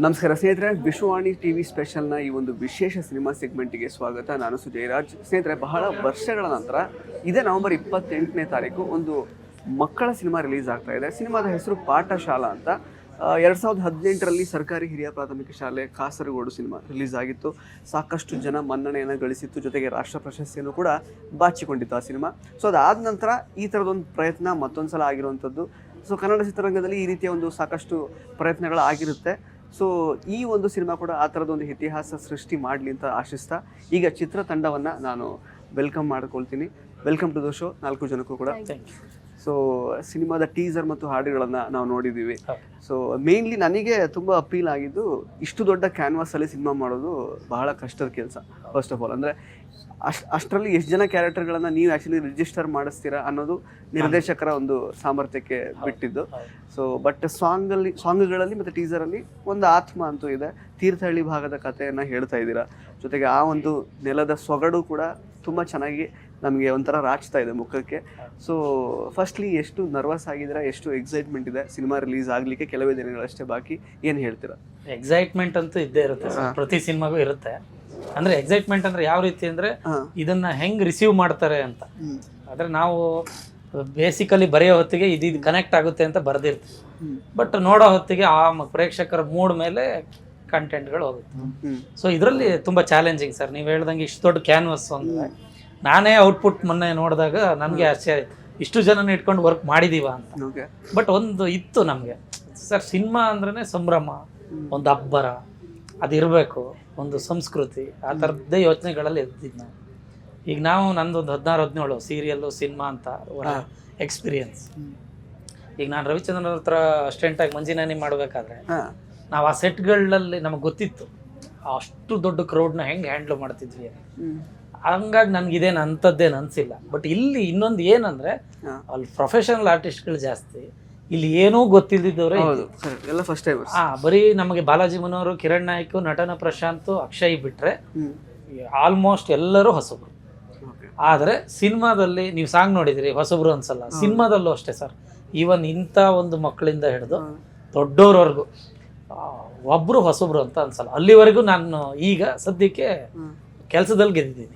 ನಮಸ್ಕಾರ ಸ್ನೇಹಿತರೆ, ವಿಶ್ವವಾಣಿ ಟಿವಿ ಸ್ಪೆಷಲ್ನ ಈ ಒಂದು ವಿಶೇಷ ಸಿನಿಮಾ ಸೆಗ್ಮೆಂಟ್ಗೆ ಸ್ವಾಗತ. ನಾನು ಸುಜಯರಾಜ್. ಸ್ನೇಹಿತರೆ, ಬಹಳ ವರ್ಷಗಳ ನಂತರ ಇದೇ ನವೆಂಬರ್ 28ನೇ ತಾರೀಕು ಒಂದು ಮಕ್ಕಳ ಸಿನಿಮಾ ರಿಲೀಸ್ ಆಗ್ತಾ ಇದೆ. ಸಿನಿಮಾದ ಹೆಸರು ಪಾಠಶಾಲಾ ಅಂತ. 2018ರಲ್ಲಿ ಸರ್ಕಾರಿ ಹಿರಿಯ ಪ್ರಾಥಮಿಕ ಶಾಲೆ ಕಾಸರಗೋಡು ಸಿನಿಮಾ ರಿಲೀಸ್ ಆಗಿತ್ತು. ಸಾಕಷ್ಟು ಜನ ಮನ್ನಣೆಯನ್ನು ಗಳಿಸಿತ್ತು, ಜೊತೆಗೆ ರಾಷ್ಟ್ರ ಪ್ರಶಸ್ತಿಯನ್ನು ಕೂಡ ಬಾಚಿಕೊಂಡಿತ್ತು ಆ ಸಿನಿಮಾ. ಸೊ ಅದಾದ ನಂತರ ಈ ಥರದೊಂದು ಪ್ರಯತ್ನ ಮತ್ತೊಂದು ಸಲ ಆಗಿರುವಂಥದ್ದು. ಸೊ ಕನ್ನಡ ಚಿತ್ರರಂಗದಲ್ಲಿ ಈ ರೀತಿಯ ಒಂದು ಸಾಕಷ್ಟು ಪ್ರಯತ್ನಗಳು ಆಗಿರುತ್ತೆ. ಸೊ ಈ ಒಂದು ಸಿನಿಮಾ ಕೂಡ ಆ ಥರದೊಂದು ಇತಿಹಾಸ ಸೃಷ್ಟಿ ಮಾಡಲಿ ಅಂತ ಆಶಿಸ್ತಾ ಈಗ ಚಿತ್ರತಂಡವನ್ನು ನಾನು ವೆಲ್ಕಮ್ ಮಾಡ್ಕೊಳ್ತೀನಿ. ವೆಲ್ಕಮ್ ಟು ದ ಶೋ 4 ಜನಕ್ಕೂ ಕೂಡ. ಸೊ ಸಿನಿಮಾದ ಟೀಸರ್ ಮತ್ತು ಹಾಡುಗಳನ್ನು ನಾವು ನೋಡಿದ್ದೀವಿ. ಸೊ ಮೇನ್ಲಿ ನನಗೆ ತುಂಬ ಅಪೀಲ್ ಆಗಿದ್ದು, ಇಷ್ಟು ದೊಡ್ಡ ಕ್ಯಾನ್ವಾಸಲ್ಲಿ ಸಿನಿಮಾ ಮಾಡೋದು ಬಹಳ ಕಷ್ಟದ ಕೆಲಸ. ಫಸ್ಟ್ ಆಫ್ ಆಲ್ ಅಂದರೆ ಅಷ್ಟರಲ್ಲಿ ಎಷ್ಟು ಜನ ಕ್ಯಾರೆಕ್ಟರ್ಗಳನ್ನು ನೀವು ಆ್ಯಕ್ಚುಲಿ ರಿಜಿಸ್ಟರ್ ಮಾಡಿಸ್ತೀರಾ ಅನ್ನೋದು ನಿರ್ದೇಶಕರ ಒಂದು ಸಾಮರ್ಥ್ಯಕ್ಕೆ ಬಿಟ್ಟಿದ್ದು. ಸೊ ಬಟ್ ಸಾಂಗ್ಗಳಲ್ಲಿ ಮತ್ತು ಟೀಸರಲ್ಲಿ ಒಂದು ಆತ್ಮ ಅಂತೂ ಇದೆ. ತೀರ್ಥಹಳ್ಳಿ ಭಾಗದ ಕಥೆಯನ್ನು ಹೇಳ್ತಾ ಇದ್ದೀರಾ, ಜೊತೆಗೆ ಆ ಒಂದು ನೆಲದ ಸೊಗಡು ಕೂಡ ತುಂಬ ಚೆನ್ನಾಗಿ ನಮಗೆ ಒಂಥರ ರಾಚ್ತಾ ಇದೆ ಮುಖಕ್ಕೆ. ಸೊ ಫಸ್ಟ್ಲಿ ಎಷ್ಟು ನರ್ವಸ್ ಆಗಿದ್ದೀರಾ, ಎಷ್ಟು ಎಕ್ಸೈಟ್ಮೆಂಟ್ ಇದೆ? ಸಿನಿಮಾ ರಿಲೀಸ್ ಆಗಲಿಕ್ಕೆ ಕೆಲವೇ ದಿನಗಳಷ್ಟೇ ಬಾಕಿ. ಏನು ಹೇಳ್ತೀರಾ? ಎಕ್ಸೈಟ್ಮೆಂಟ್ ಅಂತೂ ಇದ್ದೇ ಇರುತ್ತೆ, ಪ್ರತಿ ಸಿನಿಮಾಗೂ ಇರುತ್ತೆ. ಅಂದ್ರೆ ಎಕ್ಸೈಟ್ಮೆಂಟ್ ಅಂದ್ರೆ ಯಾವ ರೀತಿ ಅಂದ್ರೆ ಇದನ್ನ ಹೆಂಗ್ ರಿಸೀವ್ ಮಾಡ್ತಾರೆ ಅಂತ. ಆದ್ರೆ ನಾವು ಬೇಸಿಕಲಿ ಬರೆಯೋ ಹೊತ್ತಿಗೆ ಇದು ಕನೆಕ್ಟ್ ಆಗುತ್ತೆ ಅಂತ ಬರ್ದಿರ್ತೀವಿ, ಬಟ್ ನೋಡೋ ಹೊತ್ತಿಗೆ ಆ ಪ್ರೇಕ್ಷಕರ ಮೂಡ್ ಮೇಲೆ ಕಂಟೆಂಟ್ಗಳು ಹೋಗುತ್ತೆ. ಸೊ ಇದರಲ್ಲಿ ತುಂಬಾ ಚಾಲೆಂಜಿಂಗ್ ಸರ್. ನೀವು ಹೇಳ್ದಂಗೆ ಇಷ್ಟು ದೊಡ್ಡ ಕ್ಯಾನ್ವಸ್ ಅಂದ್ರೆ ನಾನೇ ಔಟ್ಪುಟ್ ಮೊನ್ನೆ ನೋಡಿದಾಗ ನನಗೆ ಆಶ್ಚರ್ಯ, ಇಷ್ಟು ಜನನ ಇಟ್ಕೊಂಡು ವರ್ಕ್ ಮಾಡಿದೀವ ಅಂತ. ಬಟ್ ಒಂದು ಇತ್ತು ನಮಗೆ ಸರ್, ಸಿನಿಮಾ ಅಂದ್ರೇ ಸಂಭ್ರಮ, ಒಂದು ಅಬ್ಬರ, ಅದಿರಬೇಕು, ಒಂದು ಸಂಸ್ಕೃತಿ, ಆ ಥರದ್ದೇ ಯೋಚನೆಗಳಲ್ಲಿ ಇರ್ತಿದ್ದು ನಾವು. ಈಗ ನಾವು ನಂದೊಂದು 16-17 ಸೀರಿಯಲ್ಲು ಸಿನಿಮಾ ಅಂತ ಎಕ್ಸ್ಪೀರಿಯನ್ಸ್. ಈಗ ನಾನು ರವಿಚಂದ್ರನ್ ಹತ್ರ ಅಸ್ಟೆಂಟಾಗಿ ಮಂಜಿನಾನಿ ಮಾಡಬೇಕಾದ್ರೆ ನಾವು ಆ ಸೆಟ್ಗಳಲ್ಲಿ ನಮಗೆ ಗೊತ್ತಿತ್ತು ಅಷ್ಟು ದೊಡ್ಡ ಕ್ರೌಡ್ನ ಹೆಂಗೆ ಹ್ಯಾಂಡ್ಲ್ ಮಾಡ್ತಿದ್ವಿ. ಹಂಗಾಗಿ ನನಗಿದೇನು ಅಂಥದ್ದೇನು ಅನಿಸಿಲ್ಲ. ಬಟ್ ಇಲ್ಲಿ ಇನ್ನೊಂದು ಏನಂದರೆ ಅಲ್ಲಿ ಪ್ರೊಫೆಷನಲ್ ಆರ್ಟಿಸ್ಟ್ಗಳು ಜಾಸ್ತಿ, ಇಲ್ಲಿ ಏನೂ ಗೊತ್ತಿಲ್ಲದಿದ್ದವ್ರೆ ಎಲ್ಲ ಫಸ್ಟ್ ಟೈಮ್. ಬರೀ ನಮಗೆ ಬಾಲಾಜಿ ಮನೋಹರ್, ಕಿರಣ್ ನಾಯ್ಕ್, ನಟನ ಪ್ರಶಾಂತ್, ಅಕ್ಷಯ್ ಬಿಟ್ರೆ ಆಲ್ಮೋಸ್ಟ್ ಎಲ್ಲರೂ ಹೊಸಬ್ರು. ಆದರೆ ಸಿನಿಮಾದಲ್ಲಿ ನೀವು ಸಾಂಗ್ ನೋಡಿದ್ರಿ, ಹೊಸಬ್ರು ಅನ್ಸಲ್ಲ. ಸಿನಿಮಾದಲ್ಲೂ ಅಷ್ಟೇ ಸರ್, ಈವನ್ ಇಂಥ ಒಂದು ಮಕ್ಕಳಿಂದ ಹಿಡಿದು ದೊಡ್ಡವ್ರವರೆಗೂ ಒಬ್ರು ಹೊಸಬ್ರು ಅಂತ ಅನ್ಸಲ್ಲ. ಅಲ್ಲಿವರೆಗೂ ನಾನು ಈಗ ಸದ್ಯಕ್ಕೆ ಕೆಲಸದಲ್ಲಿ ಗೆದ್ದಿದ್ದೀನಿ.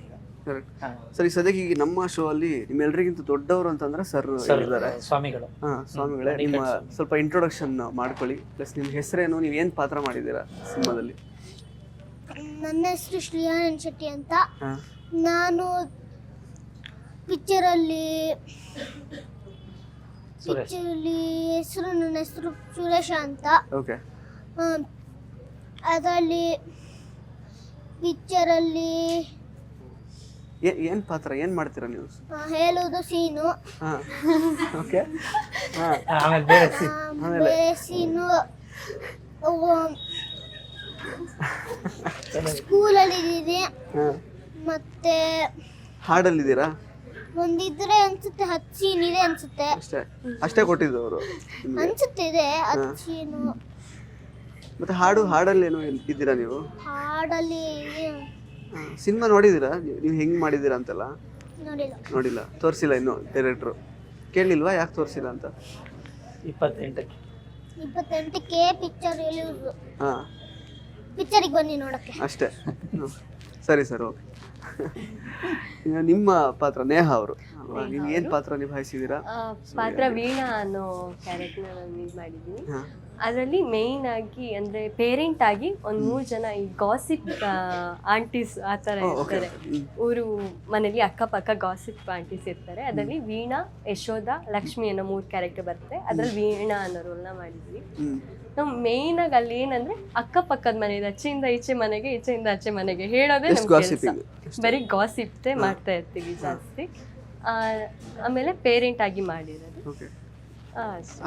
ಸರಿ, ಸದ್ಯಕ್ಕೆ ಈಗ ನಮ್ಮ ಶೋ ಅಲ್ಲಿ ನಿಮ್ಮೆಲ್ಲರಿಗಿಂತ ದೊಡ್ಡವರು ಅಂತಂದ್ರೆ ಸರ್ ಇದ್ದಾರೆ, ಸ್ವಾಮಿಗಳು. ಸ್ವಾಮಿಗಳೇ, ನಿಮ್ಮ ಸ್ವಲ್ಪ ಇಂಟ್ರೊಡಕ್ಷನ್ ಮಾಡ್ಕೊಳ್ಳಿ. ಪ್ಲಸ್ ನಿಮ್ಮ ಹೆಸರೇನು, ನೀವು ಏನು ಪಾತ್ರ ಮಾಡಿದ್ದೀರಾ ಸಿನಿಮಾದಲ್ಲಿ? ನನ್ನ ಹೆಸರು ಶ್ರೀಯಾನಂದ್ ಶೆಟ್ಟಿ ಅಂತ. ನಾನು ಪಿಕ್ಚರಲ್ಲಿ ನನ್ನ ಹೆಸರು ಸುರೇಶ ಅಂತ. ಓಕೆ. ಅದರಲ್ಲಿ ಪಿಕ್ಚರಲ್ಲಿ ಏನು ಪಾತ್ರ, ಏನು ಮಾಡ್ತೀರಾ ನೀವು? ಹೇಳುವುದು ಸೀನು. ಓಕೆ. ಬೇರೆ ಸೀನು ಸ್ಕೂಲಲ್ಲಿ ಇದ್ದೀನಿ. ಮತ್ತೆ ಹಾಡಲ್ಲಿದ್ದೀರಾ? ಒಂದಿದ್ರೆ ಅನ್ಸುತ್ತೆ, 10 ಸೀನ್ ಇದೆ ಅನ್ಸುತ್ತೆ. ಅಷ್ಟೇ ಕೊಟ್ಟಿದ್ದು ಅವರು ಅನ್ಸುತ್ತೆ, ಇದೆ 10 ಸೀನು. ಮತ್ತೆ ಹಾಡಲ್ಲಿ ಏನೋ ಇದ್ದೀರಾ ನೀವು? ಹಾಡಲ್ಲಿ ಸಿನಿಮಾ ನೋಡಿದ್ದೀರಾ ನೀವು ಹೆಂಗ್ ಮಾಡಿದ್ದೀರಾ ಅಂತೆಲ್ಲ? ನೋಡಿಲ್ಲ, ತೋರಿಸಿಲ್ಲ ಇನ್ನು ಡೈರೆಕ್ಟ್ರು. ಕೇಳಲಿಲ್ವಾ ಯಾಕೆ ತೋರಿಸಿಲ್ಲ ಅಂತ? 28ಕ್ಕೆ ಪಿಕ್ಚರ್ ರಿಲೀಸ್. ಪಿಕ್ಚರಿಗೆ ಬನ್ನಿ ನೋಡಕ್ಕೆ ಅಷ್ಟೇ. ಸರಿ ಸರ್, ಓಕೆ. ನಿಮ್ಮ ಪಾತ್ರ ನೇಹ ಅವರು, ನೀವು ಏನು ಪಾತ್ರ ನಿಭಾಯಿಸಿದ್ದೀರಾ? ಪಾತ್ರ ವೀಣಾ ಅನ್ನೋ ಕ್ಯಾರೆಕ್ಟರ್ ನಾನು ಇದು ಮಾಡಿದ್ದೀನಿ. ಅದರಲ್ಲಿ ಮೇಯ್ನ್ ಆಗಿ ಅಂದರೆ ಪೇರೆಂಟ್ ಆಗಿ ಒಂದು 3 ಜನ ಈ ಗಾಸಿಪ್ ಆಂಟೀಸ್ ಆ ಥರ ಇರ್ತಾರೆ. ಊರು ಮನೇಲಿ ಅಕ್ಕಪಕ್ಕ ಗಾಸಿಪ್ ಆಂಟೀಸ್ ಇರ್ತಾರೆ. ಅದರಲ್ಲಿ ವೀಣಾ, ಯಶೋಧ, ಲಕ್ಷ್ಮಿ ಅನ್ನೋ 3 ಕ್ಯಾರೆಕ್ಟರ್ ಬರುತ್ತೆ. ಅದರಲ್ಲಿ ವೀಣಾ ಅನ್ನೋ ರೋಲ್ನ ಮಾಡಿದ್ವಿ ನಾವು. ಮೇಯ್ನ್ ಆಗಿ ಅಲ್ಲಿ ಏನಂದ್ರೆ ಅಕ್ಕಪಕ್ಕದ ಮನೆಯಿಂದ ಆಚೆಯಿಂದ ಈಚೆ ಮನೆಗೆ, ಈಚೆಯಿಂದ ಆಚೆ ಮನೆಗೆ ಹೇಳೋದೇ ನಮ್ಮ ಕೆಲಸ. ಬರೀ ಗಾಸಿಪ್ಟೇ ಮಾಡ್ತಾ ಇರ್ತೀವಿ ಜಾಸ್ತಿ. ಆಮೇಲೆ ಪೇರೆಂಟ್ ಆಗಿ ಮಾಡಿರೋದು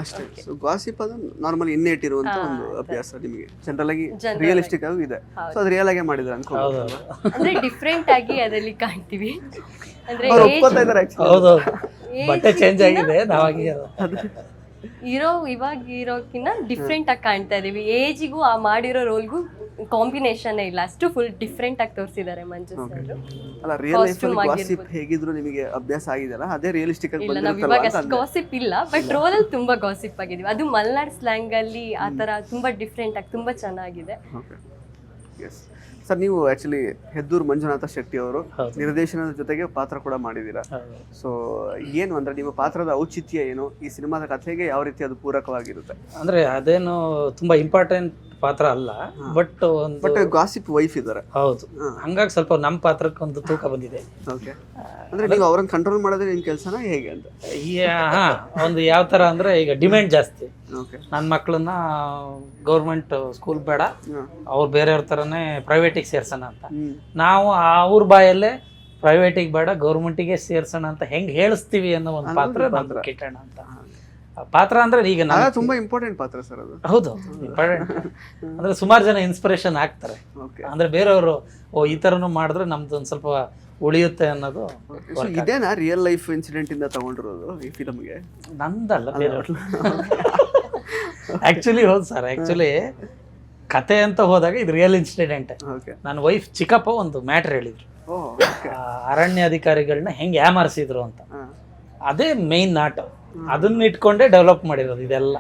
ಅಷ್ಟೇ. ಸೊ ಗಾಸಿಪ್ ಅದು ನಾರ್ಮಲಿ ಇನ್ನೇಟ್ ಇರುವಂತ ಒಂದು ಅಭ್ಯಾಸ ನಿಮಗೆ, ಜನರಲ್ ಆಗಿ ರಿಯಲಿಸ್ಟಿಕ್ ಆಗಿ ಇದೆ. ಸೊ ಅದು ರಿಯಲ್ ಆಗಿ ಮಾಡಿದ್ರೆ ಅನ್ಕೋಬಹುದು. ಅಂದ್ರೆ ಡಿಫ್ರೆಂಟ್ ಆಗಿ ಅದರಲ್ಲಿ ಕಾಣ್ತೀವಿ. ಅಂದ್ರೆ ಬಟ್ಟೆ ಚೇಂಜ್ ಆಗಿದೆ, ಇವಾಗ ಇರೋಕಿನ್ನ ಡಿಫ್ರೆಂಟ್ ಆಗಿ ಕಾಣ್ತಾ ಇದೀವಿ. ಏಜಿಗೂ ಆ ಮಾಡಿರೋ ರೋಲ್ಗೂ ಕಾಂಬಿನೇಷನ್ ಇಲ್ಲ, ಅಷ್ಟು ಫುಲ್ ಡಿಫ್ರೆಂಟ್ ಆಗಿ ತೋರಿಸಿದ್ದಾರೆ ಮಂಜು ಸರ್. ಅಲ್ಲ ರಿಯಲ್ ಲೈಫಲ್ಲಿ ಗಾಸಿಪ್ ಹೇಗಿದ್ರು ನಿಮಗೆ ಅಭ್ಯಾಸ ಆಗಿದೆಯಲ್ಲ, ಅದೇ ರಿಯಲಿಸ್ಟಿಕ್ ಆಗಿ ಇಲ್ಲ, ನಾವು ಇವಾಗ ಅಷ್ಟು ಗಾಸಿಪ್ ಇಲ್ಲ, ಬಟ್ ರೋಲಲ್ಲಿ ತುಂಬಾ ಗಾಸಿಪ್ ಆಗಿದೀವಿ. ಅದು ಮಲ್ನಾಡ್ ಸ್ಲ್ಯಾಂಗ್ ಅಲ್ಲಿ ಆ ತರ ತುಂಬಾ ಡಿಫ್ರೆಂಟ್ ಆಗಿ ತುಂಬಾ ಚೆನ್ನಾಗಿದೆ. ಎಸ್ ಸರ್, ನೀವು ಆ್ಯಕ್ಚುಲಿ ಹೆದ್ದೂರು ಮಂಜುನಾಥ ಶೆಟ್ಟಿ ಅವರು ನಿರ್ದೇಶನದ ಜೊತೆಗೆ ಪಾತ್ರ ಕೂಡ ಮಾಡಿದ್ದೀರಾ. ಸೊ ಏನು ಅಂದರೆ ನಿಮ್ಮ ಪಾತ್ರದ ಔಚಿತ್ಯ ಏನು, ಈ ಸಿನಿಮಾದ ಕಥೆಗೆ ಯಾವ ರೀತಿ ಅದು ಪೂರಕವಾಗಿರುತ್ತೆ? ಅಂದರೆ ಅದೇನು ತುಂಬ ಇಂಪಾರ್ಟೆಂಟ್ ಪಾತ್ರ ಅಲ್ಲ, ಬಟ್ ಬಟ್ ಗಾಸಿಪ್ ವೈಫ್ ಇದ್ದಾರೆ. ಹೌದು, ಹಂಗಾಗಿ ಸ್ವಲ್ಪ ನಮ್ಮ ಪಾತ್ರಕ್ಕೆ ಒಂದು ತೂಕ ಬಂದಿದೆ. ಓಕೆ, ಅಂದರೆ ನೀವು ಅವ್ರನ್ನ ಕಂಟ್ರೋಲ್ ಮಾಡೋದ್ರೆ ನಿಮ್ಮ ಕೆಲಸನ ಹೇಗೆ ಅಂತ? ಹಾಂ, ಒಂದು ಯಾವ ಥರ ಅಂದರೆ ಈಗ ಡಿಮ್ಯಾಂಡ್ ಜಾಸ್ತಿ. ಓಕೆ, ನನ್ನ ಮಕ್ಕಳನ್ನ ಗೌರ್ಮೆಂಟ್ ಸ್ಕೂಲ್ ಬೇಡ, ಅವ್ರು ಬೇರೆಯವ್ರ ಥರನೇ ಪ್ರೈವೇಟಿಗೆ ಸೇರ್ಸೋಣ ಅಂತ. ನಾವು ಅವ್ರ ಬಾಯಲ್ಲೇ ಪ್ರೈವೇಟಿಗೆ ಬೇಡ ಗೌರ್ಮೆಂಟಿಗೆ ಸೇರ್ಸೋಣ ಅಂತ ಹೆಂಗೆ ಹೇಳಿಸ್ತೀವಿ ಅನ್ನೋ ಒಂದು ಪಾತ್ರ ಕಿಟ್ಟಣ ಅಂತ. ಪಾತ್ರ ಅಂದ್ರೆ ಈಗ ತುಂಬಾ ಇಂಪಾರ್ಟೆಂಟ್ ಪಾತ್ರ ಸರ್ ಅದು. ಹೌದು, ಇಂಪಾರ್ಟೆಂಟ್. ಅಂದ್ರೆ ಸುಮಾರು ಜನ ಇನ್ಸ್ಪಿರೇಷನ್ ಆಗ್ತಾರೆ. ಅಂದ್ರೆ ಬೇರೆಯವರು ಓ ಈ ಥರನೂ ಮಾಡಿದ್ರೆ ನಮ್ದು ಒಂದು ಸ್ವಲ್ಪ ಉಳಿಯುತ್ತೆ ಅನ್ನೋದು. ಇದೇನಾ ರಿಯಲ್ ಲೈಫ್ ಇನ್ಸಿಡೆಂಟ್ ಇಂದ ತಗೊಂಡಿರೋದು ಈ ಫಿಲಮ್ಗೆ? ನಂದಲ್ಲ, ಬೇರೆಯವ್ರು. ಆಕ್ಚುಲಿ ಹೌದು ಸರ್, ಆಕ್ಚುಲಿ ಕತೆ ಅಂತ ಹೋದಾಗ ಇದು ರಿಯಲ್ ಇನ್ಸಿಡೆಂಟ್. ನನ್ನ ವೈಫ್ ಚಿಕ್ಕಪ್ಪ ಒಂದು ಮ್ಯಾಟ್ರ್ ಹೇಳಿದ್ರು, ಅರಣ್ಯ ಅಧಿಕಾರಿಗಳನ್ನ ಹೆಂಗೆ ಯಾಮಾರಿಸಿದ್ರು ಅಂತ. ಅದೇ ಮೇನ್ ನಾಟ, ಅದನ್ನ ಇಟ್ಕೊಂಡೇ ಡೆವಲಪ್ ಮಾಡಿರೋದು ಇದೆಲ್ಲ.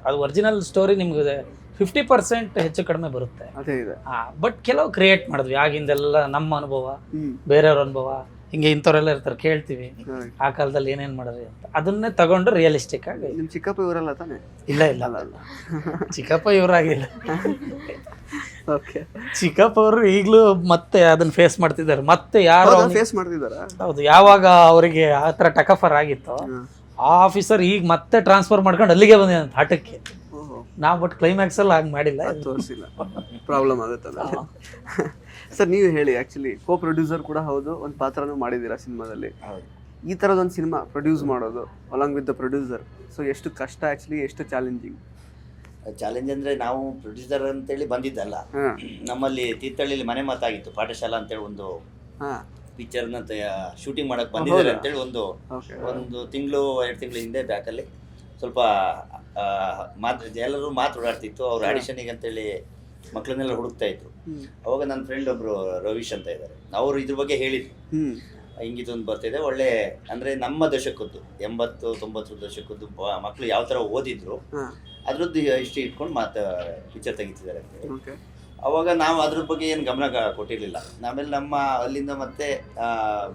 ಅದು ಒರಿಜಿನಲ್ ಸ್ಟೋರಿ ನಿಮ್ಗೆ 50% ಹೆಚ್ಚು ಕಡಿಮೆ ಬರುತ್ತೆ. ಬಟ್ ಕೆಲವು ಕ್ರಿಯೇಟ್ ಮಾಡಿದ್ವಿ ಆಗಿಂದೆಲ್ಲ, ನಮ್ಮ ಅನುಭವ, ಬೇರೆಯವ್ರ ಅನುಭವ, ಹಿಂಗೆ ಇಂಥವ್ರೆಲ್ಲ ಇರ್ತಾರೆ, ಕೇಳ್ತೀವಿ ಆ ಕಾಲದಲ್ಲಿ ಏನೇನು ಮಾಡಿದ್ರಿ ಅಂತ. ಅದನ್ನೇ ತಗೊಂಡು ರಿಯಲಿಸ್ಟಿಕ್ ಆಗಿ. ನಿಮ್ಮ ಚಿಕ್ಕಪ್ಪ ಇವರಲ್ಲ ತಾನೆ? ಇಲ್ಲ ಇಲ್ಲ, ಚಿಕ್ಕಪ್ಪ ಇವರಾಗಿಲ್ಲ. ಚಿಕ್ಕಪ್ಪ ಅವರು ಈಗಲೂ ಮತ್ತೆ ಅದನ್ನ ಫೇಸ್ ಮಾಡ್ತಿದ್ದಾರೆ. ಮತ್ತೆ ಯಾರು ಫೇಸ್ ಮಾಡ್ತಿದಾರ? ಹೌದು, ಯಾವಾಗ ಅವರಿಗೆ ಆ ಥರ ಟಕಫರ್ ಆಗಿತ್ತು, ಆ ಆಫೀಸರ್ ಈಗ ಮತ್ತೆ ಟ್ರಾನ್ಸ್ಫರ್ ಮಾಡ್ಕೊಂಡು ಅಲ್ಲಿಗೆ ಬಂದಿದ್ದಂತ ಆಟಕ್ಕೆ. ನಾವು ಬಟ್ ಕ್ಲೈಮ್ಯಾಕ್ಸ್ ಅಲ್ಲಿ ಹಾಗೆ ಮಾಡಿಲ್ಲ, ತೋರಿಸಿಲ್ಲ, ಪ್ರಾಬ್ಲಮ್ ಆಗುತ್ತಲ್ಲ. ಸರ್ ನೀವು ಹೇಳಿ, ಆ್ಯಕ್ಚುಲಿ ಕೋ ಪ್ರೊಡ್ಯೂಸರ್ ಕೂಡ ಹೌದು, ಒಂದು ಪಾತ್ರನೂ ಮಾಡಿದ್ದೀರಾ ಸಿನಿಮಾದಲ್ಲಿ. ಈ ಥರದೊಂದು ಸಿನಿಮಾ ಪ್ರೊಡ್ಯೂಸ್ ಮಾಡೋದು along with the producer, so ಎಷ್ಟು ಕಷ್ಟ ಆ್ಯಕ್ಚುಲಿ, ಎಷ್ಟು ಚಾಲೆಂಜಿಂಗ್? ಚಾಲೆಂಜ್ ಅಂದರೆ ನಾವು ಪ್ರೊಡ್ಯೂಸರ್ ಅಂತೇಳಿ ಬಂದಿದ್ದಲ್ಲ. ನಮ್ಮಲ್ಲಿ ತೀರ್ಥಹಳ್ಳಿಲಿ ಮನೆ ಮಾತಾಗಿತ್ತು, ಪಾಠಶಾಲಾ ಅಂತೇಳಿ ಒಂದು ಪಿಕ್ಚರ್ನ ಶೂಟಿಂಗ್ ಮಾಡೋಕ್ಕೆ ಬಂದಿದ್ದಾರೆ ಅಂತೇಳಿ ಒಂದು ತಿಂಗಳು 2 ತಿಂಗಳ ಹಿಂದೆ ಬ್ಯಾಕಲ್ಲಿ ಸ್ವಲ್ಪ ಎಲ್ಲರೂ ಓಡಾಡ್ತಿತ್ತು. ಅವ್ರು ಆಡಿಷನಿಗೆ ಅಂತೇಳಿ ಮಕ್ಕಳನ್ನೆಲ್ಲ ಹುಡುಕ್ತಾ ಇದ್ರು. ಅವಾಗ ನನ್ನ ಫ್ರೆಂಡ್ ಒಬ್ರು ರವೀಶ್ ಅಂತ ಇದ್ದಾರೆ, ಅವರು ಇದ್ರ ಬಗ್ಗೆ ಹೇಳಿದ್ರು, ಹಿಂಗಿದೊಂದು ಬರ್ತಿದೆ ಒಳ್ಳೆ, ಅಂದರೆ ನಮ್ಮ ದಶಕದ್ದು 80-90 ದಶಕದ್ದು ಮಕ್ಕಳು ಯಾವ ಥರ ಓದಿದ್ರು ಅದ್ರದ್ದು ಹಿಸ್ಟ್ರಿ ಇಟ್ಕೊಂಡು ಪಿಕ್ಚರ್ ತೆಗಿತಿದ್ದಾರೆ ಅಂತೇಳಿ. ಅವಾಗ ನಾವು ಅದ್ರ ಬಗ್ಗೆ ಏನು ಗಮನ ಕೊಟ್ಟಿರಲಿಲ್ಲ. ಆಮೇಲೆ ನಮ್ಮ ಅಲ್ಲಿಂದ ಮತ್ತೆ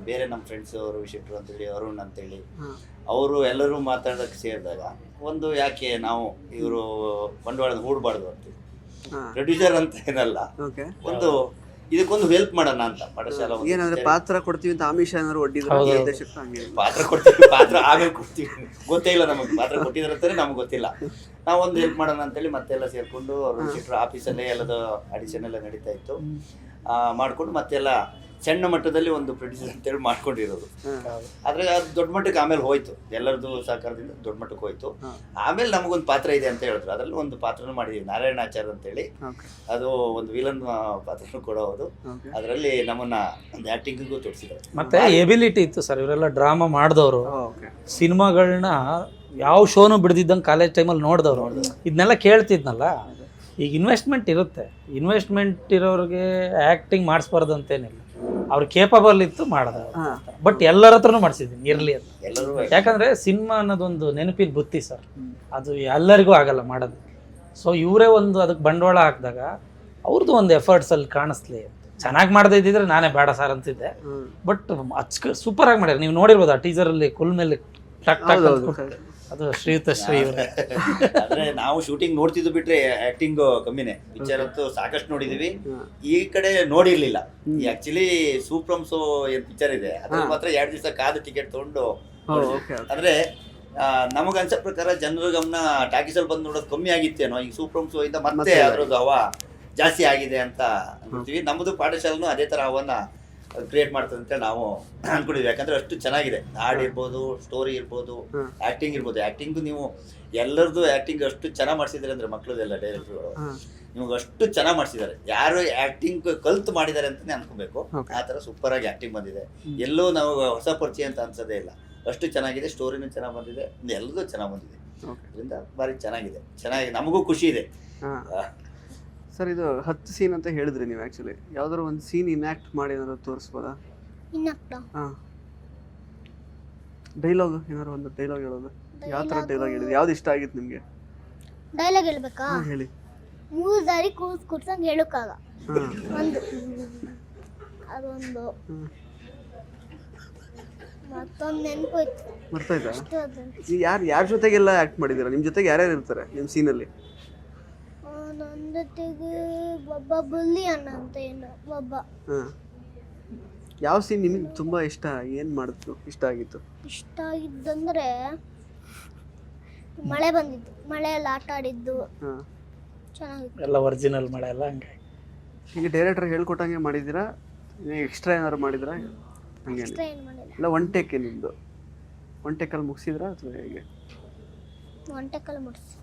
ಬೇರೆ ನಮ್ಮ ಫ್ರೆಂಡ್ಸ್ ರವಿ ಶೆಟ್ಟರು ಅಂತೇಳಿ, ಅರುಣ್ ಅಂತೇಳಿ, ಅವರು ಎಲ್ಲರೂ ಮಾತಾಡೋಕ್ಕೆ ಸೇರಿದಾಗ ಒಂದು ಯಾಕೆ ನಾವು ಇವರು ಬಂಡವಾಳದ ಹೂಡಬಾರ್ದು ಅಂತ, ಪ್ರೊಡ್ಯೂಸರ್ ಅಂತ ಏನಲ್ಲ, ಒಂದು ಇದಕ್ಕೊಂದು ಹೆಲ್ಪ್ ಮಾಡೋಣ ಅಂತ. ಪಾಠಶಾಲಾ ಏನಂದ್ರೆ ಪಾತ್ರ ಕೊಡ್ತೀವಿ ಅಂತ ಆಮಿಷ ಏನಾದ್ರು ಒಡ್ಡಿದ್ರು? ಪಾತ್ರ ಕೊಡ್ತೀವಿ, ಪಾತ್ರ ಆಮೇಲೆ ಕೊಡ್ತೀವಿ, ಗೊತ್ತೇ ಇಲ್ಲ ನಮಗೆ ಪಾತ್ರ ಕೊಟ್ಟಿದ್ರಂತಾರೆ, ನಮ್ಗೆ ಗೊತ್ತಿಲ್ಲ. ನಾವೊಂದು ಹೆಲ್ಪ್ ಮಾಡೋಣ ಅಂತೇಳಿ ಮತ್ತೆಲ್ಲ ಸೇರ್ಕೊಂಡು ಅವ್ರ ಶೆಟ್ರು ಆಫೀಸಲ್ಲೇ ಎಲ್ಲದ ಆಡಿಷನ್ ಎಲ್ಲ ನಡೀತಾ ಇತ್ತು, ಮಾಡ್ಕೊಂಡು ಮತ್ತೆಲ್ಲ ಸಣ್ಣ ಮಟ್ಟದಲ್ಲಿ ಒಂದು ಪ್ರೊಡ್ಯೂಸರ್ ಅಂತೇಳಿ ಮಾಡ್ಕೊಂಡಿರೋದು. ಆದರೆ ಅದು ದೊಡ್ಡ ಮಟ್ಟಕ್ಕೆ ಆಮೇಲೆ ಹೋಯ್ತು, ಎಲ್ಲರದ್ದು ಸಹಕಾರದಿಂದ ದೊಡ್ಡ ಮಟ್ಟಕ್ಕೆ ಹೋಯ್ತು. ಆಮೇಲೆ ನಮಗೊಂದು ಪಾತ್ರ ಇದೆ ಅಂತ ಹೇಳಿದ್ರು, ಅದರಲ್ಲಿ ಒಂದು ಪಾತ್ರನೂ ಮಾಡಿದ್ದೀವಿ, ನಾರಾಯಣಾಚಾರ್ಯ ಅಂತೇಳಿ. ಅದು ಒಂದು ವಿಲನ್ ಪಾತ್ರನೂ ಕೂಡ ಹೌದು. ಅದರಲ್ಲಿ ನಮ್ಮನ್ನ ಒಂದು ಆ್ಯಕ್ಟಿಂಗಿಗೂ ತೋರಿಸಿದ್ದಾರೆ. ಮತ್ತೆ ಎಬಿಲಿಟಿ ಇತ್ತು ಸರ್, ಇವರೆಲ್ಲ ಡ್ರಾಮಾ ಮಾಡಿದವರು, ಸಿನಿಮಾಗಳನ್ನ ಯಾವ ಶೋನು ಬಿಡ್ದಿದ್ದಂಗೆ ಕಾಲೇಜ್ ಟೈಮಲ್ಲಿ ನೋಡಿದವರು. ಇದನ್ನೆಲ್ಲ ಕೇಳ್ತಿದ್ನಲ್ಲ, ಈಗ ಇನ್ವೆಸ್ಟ್ಮೆಂಟ್ ಇರುತ್ತೆ, ಇನ್ವೆಸ್ಟ್ಮೆಂಟ್ ಇರೋರಿಗೆ ಆ್ಯಕ್ಟಿಂಗ್ ಮಾಡಿಸ್ಬಾರ್ದು ಅಂತೇನಿಲ್ಲ, ಅವ್ರು ಕೇಪಬಲ್ ಇತ್ತು ಮಾಡಿದ. ಬಟ್ ಎಲ್ಲರ ಹತ್ರನೂ ಮಾಡಿಸಿದ್ದೀನಿ, ಇರಲಿ ಅಂತ. ಯಾಕಂದರೆ ಸಿನಿಮಾ ಅನ್ನೋದೊಂದು ನೆನಪಿನ ಬುತ್ತಿ ಸರ್, ಅದು ಎಲ್ಲರಿಗೂ ಆಗಲ್ಲ ಮಾಡೋದು. ಸೊ ಇವರೇ ಒಂದು ಅದಕ್ಕೆ ಬಂಡವಾಳ ಹಾಕಿದಾಗ ಅವ್ರದ್ದು ಒಂದು ಎಫರ್ಟ್ಸಲ್ಲಿ ಕಾಣಿಸ್ಲಿ. ಚೆನ್ನಾಗಿ ಮಾಡದೇ ಇದ್ದಿದ್ರೆ ನಾನೇ ಬೇಡ ಸರ್ ಅಂತಿದ್ದೆ, ಬಟ್ ಸೂಪರ್ ಆಗಿ ಮಾಡ್ಯಾರ. ನೀವು ನೋಡಿರ್ಬೋದು ಆ ಟೀಸರಲ್ಲಿ ಕುಲ್ ಮೇಲೆ ಟಕ್ ಟಕ್, ಅದು ಶ್ರೀಯುತ ಶ್ರೀ ಅವರೇ. ಅಂದ್ರೆ ನಾವು ಶೂಟಿಂಗ್ ನೋಡ್ತಿದ್ದು ಬಿಟ್ರೆ ಆಕ್ಟಿಂಗ್ ಕಮ್ಮಿನೇ. ಪಿಕ್ಚರ್ ಅಂತೂ ಸಾಕಷ್ಟು ನೋಡಿದೀವಿ, ಈ ಕಡೆ ನೋಡಿರ್ಲಿಲ್ಲ. ಆಕ್ಚುಲಿ ಸೂಪ್ರಮ್ ಶೋ ಏನ್ ಪಿಕ್ಚರ್ ಇದೆ ಅದ್ರಲ್ಲಿ ಮಾತ್ರ 2 ದಿವಸ ಕಾದು ಟಿಕೆಟ್ ತಗೊಂಡು, ಅಂದ್ರೆ ನಮಗ ಅನ್ಸೋ ಪ್ರಕಾರ ಜನರ ಗಮನ ಟಾಕೀಸಲ್ಲಿ ಬಂದು ನೋಡೋದು ಕಮ್ಮಿ ಆಗಿತ್ತೇನೋ, ಈ ಸೂಪ್ರಮ್ ಶೋ ಇಂದ ಮತ್ತೆ ಅದ್ರದ್ದು ಹವಾ ಜಾಸ್ತಿ ಆಗಿದೆ ಅಂತ ಅನ್ಕೊಳ್ತೀವಿ. ನಮ್ಮದು ಪಾಠಶಾಲೆನೂ ಅದೇ ತರ ಹವನ್ನ ಕ್ರಿಯೇಟ್ ಮಾಡ್ತದೆ ಅಂತ ನಾವು ಅನ್ಕೊಂಡಿದ್ವಿ. ಯಾಕಂದ್ರೆ ಅಷ್ಟು ಚೆನ್ನಾಗಿದೆ, ಹಾಡು ಇರ್ಬೋದು, ಸ್ಟೋರಿ ಇರ್ಬೋದು, ಆಕ್ಟಿಂಗ್ ಇರ್ಬೋದು. ಆಕ್ಟಿಂಗ್ ನೀವು ಎಲ್ಲರದ್ದು ಆಕ್ಟಿಂಗ್ ಅಷ್ಟು ಚೆನ್ನಾಗಿ ಮಾಡಿಸಿದ್ದಾರೆ ಅಂದ್ರೆ ಮಕ್ಕಳದೆಲ್ಲ ಡೈರೆಕ್ಟರ್ಗಳು ನಿಮ್ಗೆ ಅಷ್ಟು ಚೆನ್ನಾಗಿ ಮಾಡಿಸಿದ್ದಾರೆ. ಯಾರು ಆಕ್ಟಿಂಗ್ ಕಲ್ತು ಮಾಡಿದ್ದಾರೆ ಅಂತಾನೆ ಅನ್ಕೋಬೇಕು, ಆ ತರ ಸೂಪರ್ ಆಗಿ ಆಕ್ಟಿಂಗ್ ಬಂದಿದೆ. ಎಲ್ಲೂ ನಾವು ಹೊಸ ಪರಿಚಯ ಅಂತ ಅನ್ಸೋದೇ ಇಲ್ಲ, ಅಷ್ಟು ಚೆನ್ನಾಗಿದೆ. ಸ್ಟೋರಿನೂ ಚೆನ್ನಾಗಿ ಬಂದಿದೆ, ಎಲ್ಲದೂ ಚೆನ್ನಾಗಿ ಬಂದಿದೆ. ಅದರಿಂದ ಭಾರಿ ಚೆನ್ನಾಗಿದೆ, ನಮಗೂ ಖುಷಿ ಇದೆ. ಸರ್ ಇದು 10 ಸೀನ್ ಅಂತ ಹೇಳಿದ್ರಿ ನೀವು ಆ್ಯಕ್ಚುಲಿ ಯಾವ್ದಾದ್ರು ಒಂದು ಸೀನ್ ಇನ್ಯಾಕ್ಟ್ ಮಾಡಿ ಏನಾದ್ರು ತೋರಿಸ್ಬೋದಾ? ಇನ್ನಕ್ಕ ಹಾಂ, ಡೈಲಾಗ್ ಏನಾದ್ರು ಒಂದು ಡೈಲಾಗ್ ಹೇಳೋದು. ಯಾವ ಥರ ಡೈಲಾಗ್ ಹೇಳಿದ್ರಿ? ಯಾವ್ದು ಇಷ್ಟ ಆಗಿತ್ತು ನಿಮಗೆ? ಡೈಲಾಗ್ ಹೇಳ್ಬೇಕಾ? ಹೇಳಿ. 3 ದಾರಿ ಕೂರ್ಸಂಗ್ ಹೇಳಕ್ಕಾಗ ಹಾಂ, ಒಂದು ಅದೊಂದು ಮತ್ತೊಂದು ನೆನಪೋಯ್ತು ಬರ್ತಾಯ್ತಾ? ಅಷ್ಟು ಅದು ನೀವು ಯಾರ ಜೊತೆಗೆಲ್ಲ ಆ್ಯಕ್ಟ್ ಮಾಡಿದ್ದೀರಾ? ನಿಮ್ಮ ಜೊತೆಗೆ ಯಾರ್ಯಾರು ಇರ್ತಾರೆ ನಿಮ್ಮ ಸೀನಲ್ಲಿ? ನನ್ನ ಜೊತೆಗೆ ಒಬ್ಬ ಬುಲ್ಲಿ ಅಣ್ಣ ಅಂತ ಏನು ಒಬ್ಬ. ಹಾಂ, ಯಾವ ಸೀನ್ ನಿಮಗೆ ತುಂಬ ಇಷ್ಟ? ಏನು ಮಾಡಿದ್ರು ಇಷ್ಟ ಆಗಿತ್ತು? ಇಷ್ಟ ಆಗಿದ್ದಂದ್ರೆ ಮಳೆ ಬಂದಿದ್ದು, ಮಳೆಯಲ್ಲಿ ಆಟ ಆಡಿದ್ದು ಹಾಂ, ಚೆನ್ನಾಗಿತ್ತು. ಎಲ್ಲ ಒರಿಜಿನಲ್ ಮಳೆ ಎಲ್ಲ ಹಂಗೆ. ಈಗ ಡೈರೆಕ್ಟರ್ ಹೇಳ್ಕೊಟ್ಟಂಗೆ ಮಾಡಿದ್ದೀರಾ? ಎಕ್ಸ್ಟ್ರಾ ಏನಾದ್ರು ಮಾಡಿದ್ರಾ? ಹಂಗೆ ಇಷ್ಟ ಏನು ಮಾಡಿಲ್ಲ, ಇಲ್ಲ ಒನ್ ಟೇಕೆ ನಿಮ್ಮದು? ಒನ್ ಟೇಕಲ್ಲಿ ಮುಗಿಸಿದ್ರಾ ಅಥವಾ ಹೇಗೆ? ಒಂಟೆಕಲ್ ಮುಡ್ಸಿ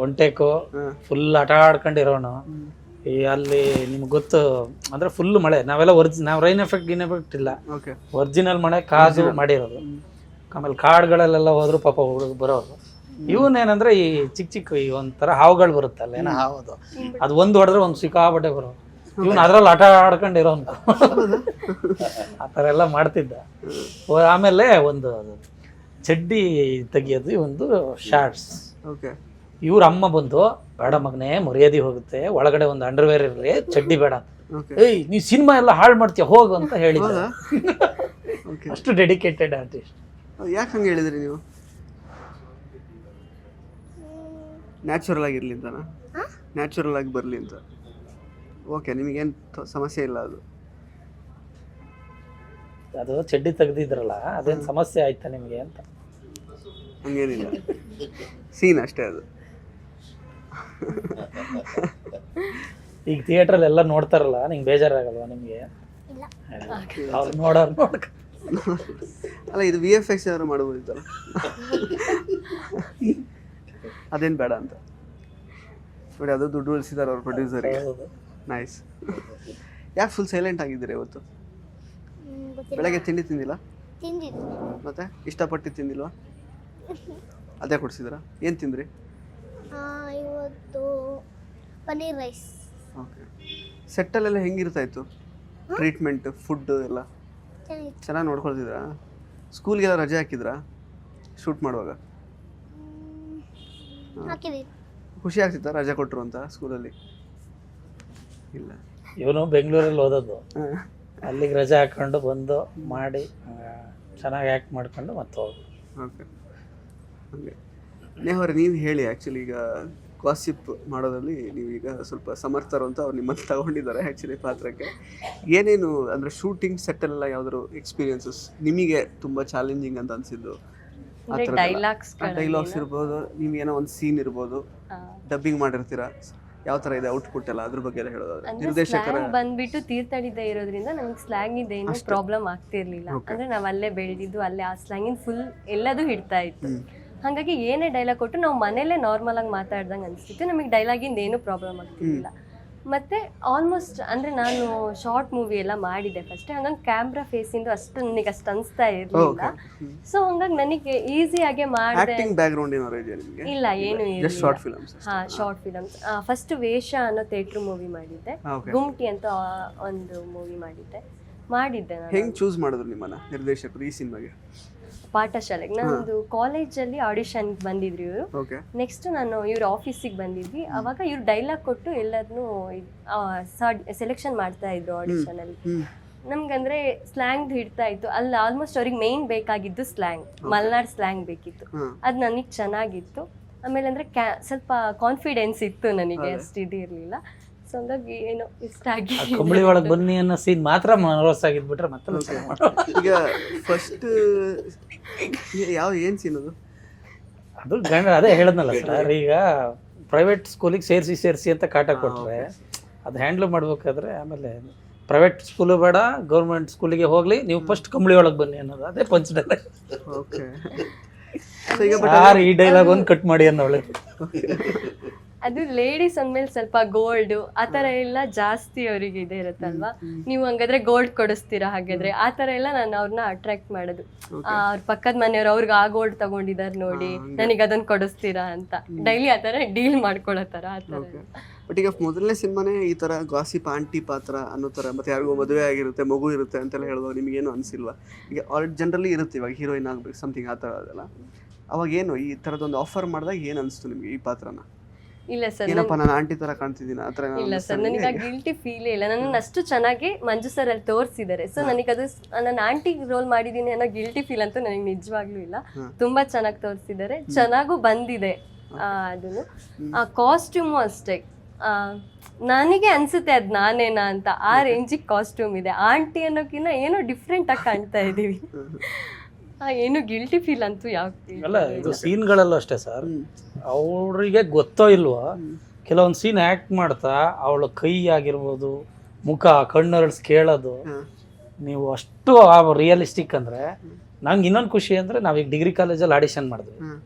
ಒಂಟೇಕು ಹಾಂ, ಫುಲ್ ಆಟ ಆಡ್ಕೊಂಡಿರೋನು. ಈ ಅಲ್ಲಿ ನಿಮ್ಗೆ ಗೊತ್ತು ಅಂದ್ರೆ ಫುಲ್ ಮಳೆ, ನಾವೆಲ್ಲ ನಾವು ರೈನ್ ಎಫೆಕ್ಟ್ ಇಲ್ಲ, ಓಕೆ, ಒರಿಜಿನಲ್ ಮಳೆ ಕಾದು ಮಾಡಿರೋದು. ಆಮೇಲೆ ಕಾಡುಗಳಲ್ಲೆಲ್ಲ ಹೋದ್ರು ಪಾಪ ಹುಡುಗ ಬರೋರು. ಇವನೇನಂದ್ರೆ ಈ ಚಿಕ್ಕ ಈ ಒಂಥರ ಹಾವುಗಳು ಬರುತ್ತಲ್ಲ, ಏನೋ ಹಾವುದು, ಅದು ಒಂದು ಹೊಡೆದ್ರೆ ಒಂದು ಸಿಕ್ಕಾಬಟ್ಟೆ ಬರೋದು. ಇವನು ಅದ್ರಲ್ಲಿ ಆಟ ಆಡ್ಕೊಂಡಿರೋನು ಆ ಥರ ಎಲ್ಲ ಮಾಡ್ತಿದ್ದ. ಆಮೇಲೆ ಒಂದು ಚಡ್ಡಿ ತೆಗಿಯೋದು ಒಂದು ಶಾರ್ಟ್ಸ್. ಓಕೆ, ಇವ್ರ ಅಮ್ಮ ಬಂದು, ಬೇಡ ಮಗನೇ ಮರ್ಯಾದೆ ಹೋಗುತ್ತೆ, ಒಳಗಡೆ ಒಂದು ಅಂಡರ್ವೇರ್ ಇರಲಿ, ಚಡ್ಡಿ ಬೇಡ, ಓಕೆ, ಏಯ್ ನೀ ಸಿನಿಮಾ ಎಲ್ಲ ಹಾಳು ಮಾಡ್ತೀಯ ಹೋಗು ಅಂತ ಹೇಳಿದ. ಓಕೆ. ಅಷ್ಟು ಡೆಡಿಕೇಟೆಡ್ ಆರ್ಟಿಸ್ಟ್. ಯಾಕೆ ಹಂಗೆ ಹೇಳಿದ್ರಿ ನೀವು? ನ್ಯಾಚುರಲ್ ಆಗಿರಲಿ ಅಂತನಾ? ನ್ಯಾಚುರಲ್ ಆಗಿ ಬರಲಿ ಅಂತ. ಓಕೆ, ನಿಮಗೇನು ಸಮಸ್ಯೆ ಇಲ್ಲ ಅದು? ಅದು ಚಡ್ಡಿ ತೆಗ್ದಿದ್ರಲ್ಲ, ಅದೇನು ಸಮಸ್ಯೆ ಆಯ್ತಾ ನಿಮಗೆ ಅಂತ? ಹಂಗೇನಿಲ್ಲ, ಸೀನ್ ಅಷ್ಟೇ ಅದು. ಈಗ ಥಿಯೇಟ್ರಲ್ಲಿ ಎಲ್ಲ ನೋಡ್ತಾರಲ್ಲ, ನಿಂಗೆ ಬೇಜಾರಾಗಲ್ವಾ ನಿಮಗೆ? ಇಲ್ಲ. ಅವ್ರು ನೋಡೋರು ನೋಡ್ಕ. ಅಲ್ಲ, ಇದು VFX ಏನಾದ್ರು ಮಾಡ್ಬೋದಿತ್ತಲ್ಲ? ಅದೇನು ಬೇಡ ಅಂತ ನೋಡಿ, ಅದು ದುಡ್ಡು ಉಳಿಸಿದಾರೆ ಅವ್ರ ಪ್ರೊಡ್ಯೂಸರ್ಗೆ. ನೈಸ್. ಯಾಕೆ ಫುಲ್ ಸೈಲೆಂಟ್ ಆಗಿದ್ದೀರಿ ಇವತ್ತು? ಗೊತ್ತಿಲ್ಲ, ಬೆಳಗ್ಗೆ ತಿಂಡಿ ತಿಂದಿಲ್ಲ? ತಿಂದಿದ್ದು. ಮತ್ತೆ ಇಷ್ಟಪಟ್ಟು ತಿಂದಿಲ್ವಾ? ಅದೇ ಕೊಡ್ಸಿದ್ರಾ? ಏನು ತಿಂದ್ರಿ? ಇವತ್ತು ಪನ್ನೀರ್ ರೈಸ್. ಓಕೆ. ಸೆಟ್ಟಲ್ಲೆಲ್ಲ ಹೆಂಗಿರ್ತಾ ಇತ್ತು ಟ್ರೀಟ್ಮೆಂಟ್, ಫುಡ್ ಎಲ್ಲ? ಚೆನ್ನಾಗಿತ್ತು. ಚೆನ್ನಾಗಿ ನೋಡ್ಕೊಳ್ತಿದ್ರಾ? ಸ್ಕೂಲ್ಗೆಲ್ಲ ರಜೆ ಹಾಕಿದ್ರಾ ಶೂಟ್ ಮಾಡುವಾಗ? ಹಾಕಿದ್ದೀವಿ. ಖುಷಿ ಆಗ್ತಿತ್ತಾ ರಜೆ ಕೊಟ್ಟರು ಅಂತ ಸ್ಕೂಲಲ್ಲಿ? ಇಲ್ಲ. ಇವನು ಬೆಂಗಳೂರಲ್ಲಿ ಓದೋದು, ಅಲ್ಲಿಗೆ ರಜೆ ಹಾಕೊಂಡು ಬಂದು ಮಾಡಿ ಚೆನ್ನಾಗಿ ಆ್ಯಕ್ಟ್ ಮಾಡ್ಕೊಂಡು ಮತ್ತೆ ಹೋಗೋದು. ಓಕೆ, ಹಾಗೆ. ನೇಹವ್ರೆ, ನೀವು ಹೇಳಿ. ಆ್ಯಕ್ಚುಲಿ ಈಗ ಗಾಸಿಪ್ ಮಾಡೋದ್ರಲ್ಲಿ ನೀವೀಗ ಸ್ವಲ್ಪ ಸಮರ್ಥರು ಅಂತ ಅವ್ರು ನಿಮ್ಮನ್ನು ತಗೊಂಡಿದ್ದಾರೆ ಆ್ಯಕ್ಚುಲಿ ಪಾತ್ರಕ್ಕೆ. ಏನೇನು ಅಂದರೆ ಶೂಟಿಂಗ್ ಸೆಟ್ಟಲ್ಲೆಲ್ಲ ಯಾವ್ದಾದ್ರು ಎಕ್ಸ್ಪೀರಿಯನ್ಸಸ್ ನಿಮಗೆ ತುಂಬ ಚಾಲೆಂಜಿಂಗ್ ಅಂತ ಅನಿಸಿದ್ದು? ಡೈಲಾಗ್ಸ್ ಇರ್ಬೋದು, ನಿಮ್ಗೇನೋ ಒಂದು ಸೀನ್ ಇರ್ಬೋದು, ಡಬ್ಬಿಂಗ್ ಮಾಡಿರ್ತೀರಾ, ಯಾವ ಥರ ಇದೆ ಔಟ್ಪುಟ್ ಎಲ್ಲ, ಅದ್ರ ಬಗ್ಗೆ ಎಲ್ಲ ಹೇಳೋದಾದ್ರೆ. ನಿರ್ದೇಶಕರ ಬಂದ್ಬಿಟ್ಟು ತೀರ್ಥಹಳ್ಳಿದೇ ಇರೋದ್ರಿಂದ ನಮ್ಗೆ ಸ್ಲ್ಯಾಂಗ್ ಇದೇನು ಪ್ರಾಬ್ಲಮ್ ಆಗ್ತಿರ್ಲಿಲ್ಲ. ಅಂದ್ರೆ ನಾವ್ ಅಲ್ಲೇ ಬೆಳೆದಿದ್ದು, ಅಲ್ಲೇ ಆ ಸ್ಲ್ಯಾಂಗಿನ ಫುಲ್ ಎಲ್ಲದೂ ಹಿಡ್ತಾ ಇತ್ತು. ಹಾಗಾಗಿ ಏನೇ ಡೈಲಾಗ್ ಕೊಟ್ಟು ನಾವು ಮನೇಲೆ ನಾರ್ಮಲ್ ಆಗಿ ಮಾತಾಡ್ದಂಗೆ ಅನಿಸ್ತಿತ್ತು. ನಮಗೆ ಡೈಲಾಗಿಂದ ಏನೂ ಪ್ರಾಬ್ಲಮ್ ಆಗ್ತಿರ್ಲಿಲ್ಲ. ಮತ್ತೆ ಆಲ್ಮೋಸ್ಟ್ ಅಂದ್ರೆ ನಾನು ಶಾರ್ಟ್ ಮೂವಿ ಎಲ್ಲ ಮಾಡಿದ್ದೆ ಫಸ್ಟ್, ಹಂಗಾಗಿ ಕ್ಯಾಮ್ರಾ ಫೇಸಿಂದು ಅಷ್ಟು ನನಗೆ ಅಷ್ಟು ಅನಿಸ್ತಾ ಇರಲಿಲ್ಲ. ಸೊ ಹಂಗಾಗಿ ನನಗೆ ಈಸಿಯಾಗೆ ಮಾಡಿದೆ. ಆಕ್ಟಿಂಗ್ ಬ್ಯಾಕ್ಗ್ರೌಂಡ್ ಏನಾದ್ರು ಇದೆಯಾ ನಿಮಗೆ? ಇಲ್ಲ, ಏನು ಇಲ್ಲ. Short films? Short films. First ವೇಷ ಅನ್ನೋ ಥಿಯೇಟರ್ ಮೂವಿ ಮಾಡಿದ್ದೆ, ಗುಮ್ಟಿ ಅಂತ ಒಂದು ಮೂವಿ ಮಾಡಿದ್ದೆ ನಾನು. ಹೆಂಗ್ ಚೂಸ್ ಮಾಡಿದ್ರು ನಿಮ್ಮನ್ನ ನಿರ್ದೇಶಕರು ಈ ಸಿನಿಮಾಗೆ? ಪಾಠಶಾಲೆಗೆ ನಂದು ಕಾಲೇಜಲ್ಲಿ ಆಡಿಷನ್ ಬಂದಿದ್ರು ಇವರು. ಓಕೆ. ನೆಕ್ಸ್ಟ್ ನಾನು ಇವ್ರ ಆಫೀಸಿಗೆ ಬಂದಿದ್ವಿ. ಅವಾಗ ಇವ್ರು ಡೈಲಾಗ್ ಕೊಟ್ಟು ಎಲ್ಲದನ್ನೂ ಸೆಲೆಕ್ಷನ್ ಮಾಡ್ತಾ ಇದ್ರು ಆಡಿಷನ್ ಅಲ್ಲಿ. ನಮ್ಗಂದ್ರೆ ಸ್ಲ್ಯಾಂಗ್ ಹಿಡ್ತಾ ಇತ್ತು ಅಲ್ಲಿ. ಆಲ್ಮೋಸ್ಟ್ ಅವ್ರಿಗೆ ಮೇನ್ ಬೇಕಾಗಿದ್ದು ಸ್ಲ್ಯಾಂಗ್, ಮಲ್ನಾಡ್ ಸ್ಲ್ಯಾಂಗ್ ಬೇಕಿತ್ತು. ಅದು ನನಗೆ ಚೆನ್ನಾಗಿತ್ತು. ಆಮೇಲೆ ಅಂದ್ರೆ ಸ್ವಲ್ಪ ಕಾನ್ಫಿಡೆನ್ಸ್ ಇತ್ತು ನನಗೆ, ಅಷ್ಟು ಇದಿರ್ಲಿಲ್ಲ. ಸೊ ಹಂಗಾಗಿ ಏನೋ ಇಷ್ಟ ಆಗಿ ಕಂಬಳಿ ಒಳಗೆ ಬನ್ನಿ ಅನ್ನೋ ಸೀನ್ ಮಾತ್ರ ಮನೋರಸ್ ಆಗಿದ್ಬಿಟ್ರೆ ಮತ್ತೆ ಈಗ ಫಸ್ಟ್ ಏನು ಸೀನ್ ಅದು? ಅದು ಅದೇ ಹೇಳಿದ್ನಲ್ಲ ಸರ್, ಈಗ ಪ್ರೈವೇಟ್ ಸ್ಕೂಲಿಗೆ ಸೇರಿಸಿ ಅಂತ ಕಾಟ ಕೊಟ್ಟರೆ ಅದು ಹ್ಯಾಂಡ್ಲ್ ಮಾಡ್ಬೇಕಾದ್ರೆ, ಆಮೇಲೆ ಪ್ರೈವೇಟ್ ಸ್ಕೂಲು ಬೇಡ ಗೌರ್ಮೆಂಟ್ ಸ್ಕೂಲಿಗೆ ಹೋಗ್ಲಿ, ನೀವು ಫಸ್ಟ್ ಕಂಬಳಿ ಒಳಗೆ ಬನ್ನಿ ಅನ್ನೋದು ಅದೇ ಪಂಚ್ ಡೈಲಾಗ್. ಓಕೆ. ಯಾರು ಈ ಡೈಲಾಗ್ ಒಂದು ಕಟ್ ಮಾಡಿ ಅನ್ನೋ ಒಳಗೆ ಅದು ಲೇಡೀಸ್ ಅಂದ್ಮೇಲೆ ಸ್ವಲ್ಪ ಗೋಲ್ಡ್ ಆ ಥರ ಎಲ್ಲ ಜಾಸ್ತಿ ಅವರಿಗೆ ಇದೆ ಇರುತ್ತಲ್ವಾ. ನೀವು ಹಂಗಾದ್ರೆ ಗೋಲ್ಡ್ ಕೊಡಿಸ್ತೀರಾ ಹಾಗಾದ್ರೆ, ಆ ಥರ ಎಲ್ಲ ನಾನು ಅವ್ರನ್ನ ಅಟ್ರಾಕ್ಟ್ ಮಾಡೋದು. ಅವ್ರ ಪಕ್ಕದ ಮನೆಯವ್ರು ಅವ್ರಿಗೆ ಆ ಗೋಲ್ಡ್ ತಗೊಂಡಿದ್ದಾರೆ ನೋಡಿ, ನನಗೆ ಅದನ್ನ ಕೊಡಿಸ್ತೀರಾ ಅಂತ ಡೈಲಿ ಆ ಥರ ಡೀಲ್ ಮಾಡ್ಕೊಳ್ಳೋ ಥರ ಆ ಥರ. ಬಟ್ ಈಗ ಮೊದಲನೇ ಸಿನಿಮಾನೇ ಈ ತರ ಗಾಸಿಪ್ ಆಂಟಿ ಪಾತ್ರ ಅನ್ನೋ ತರ, ಮತ್ತೆ ಯಾರಿಗೋ ಮದುವೆ ಆಗಿರುತ್ತೆ, ಮಗು ಇರುತ್ತೆ ಅಂತೆಲ್ಲ ಹೇಳಿದಾಗ ನಿಮಗೇನು ಅನಿಸಿಲ್ವಾ? ಈಗ ಜನರಲಿ ಇರುತ್ತೆ ಇವಾಗ ಹೀರೋಯಿನ್ ಆಗ್ಬೇಕು ಸಮಥಿಂಗ್ ಆ ಥರ ಅದೆಲ್ಲ, ಅವಾಗ ಏನು ಈ ಥರದೊಂದು ಆಫರ್ ಮಾಡಿದಾಗ ಏನು ಅನಿಸ್ತು ನಿಮಗೆ ಈ ಪಾತ್ರನ? ಇಲ್ಲ ಸರ್, ಏನಪ್ಪ ನಾನು ಆಂಟಿ ತರ ಕಾಣ್ತಿದ್ದೀನಿ ಆ ಥರ? ಇಲ್ಲ ಸರ್, ನನಗೆ ಆ ಗಿಲ್ಟಿ ಫೀಲೇ ಇಲ್ಲ. ನನ್ನ ಅಷ್ಟು ಚೆನ್ನಾಗಿ ಮಂಜು ಸರ್ ಅಲ್ಲಿ ತೋರಿಸಿದ್ದಾರೆ. ಸೊ ನನಗೆ ಅದು ನಾನು ಆಂಟಿ ರೋಲ್ ಮಾಡಿದ್ದೀನಿ ಅನ್ನೋ ಗಿಲ್ಟಿ ಫೀಲ್ ಅಂತೂ ನನಗೆ ನಿಜವಾಗ್ಲೂ ಇಲ್ಲ. ತುಂಬಾ ಚೆನ್ನಾಗಿ ತೋರಿಸಿದ್ದಾರೆ, ಚೆನ್ನಾಗೂ ಬಂದಿದೆ. ಅದನ್ನು ಆ ಕಾಸ್ಟ್ಯೂಮು ಅಷ್ಟೇ, ನನಗೆ ಅನ್ಸುತ್ತೆ ಅದ್ ನಾನೇನಾ ಅಂತ, ಆ ರೇಂಜಿಗೆ ಕಾಸ್ಟ್ಯೂಮ್ ಇದೆ. ಆಂಟಿ ಅನ್ನೋಕಿನ್ನ ಏನೋ ಡಿಫ್ರೆಂಟ್ ಆಗಿ ಕಾಣ್ತಾ ಇದೀವಿ. ಏನು ಗಿಲ್ಟಿ ಫೀಲ್ ಅಂತೂ ಯಾವ ಅಲ್ಲ, ಇದು ಸೀನ್ಗಳಲ್ಲೂ ಅಷ್ಟೇ ಸರ್, ಅವರಿಗೆ ಗೊತ್ತೋ ಇಲ್ವೋ ಕೆಲವೊಂದು ಸೀನ್ ಆ್ಯಕ್ಟ್ ಮಾಡ್ತಾ ಅವಳ ಕೈ ಆಗಿರ್ಬೋದು, ಮುಖ, ಕಣ್ಣರಳ್ಸ್ ಕೇಳೋದು, ನೀವು ಅಷ್ಟು ರಿಯಲಿಸ್ಟಿಕ್ ಅಂದರೆ ನಂಗೆ ಇನ್ನೊಂದು ಖುಷಿ ಅಂದರೆ ನಾವೀಗ ಡಿಗ್ರಿ ಕಾಲೇಜಲ್ಲಿ ಆಡಿಷನ್ ಮಾಡಿದ್ವಿ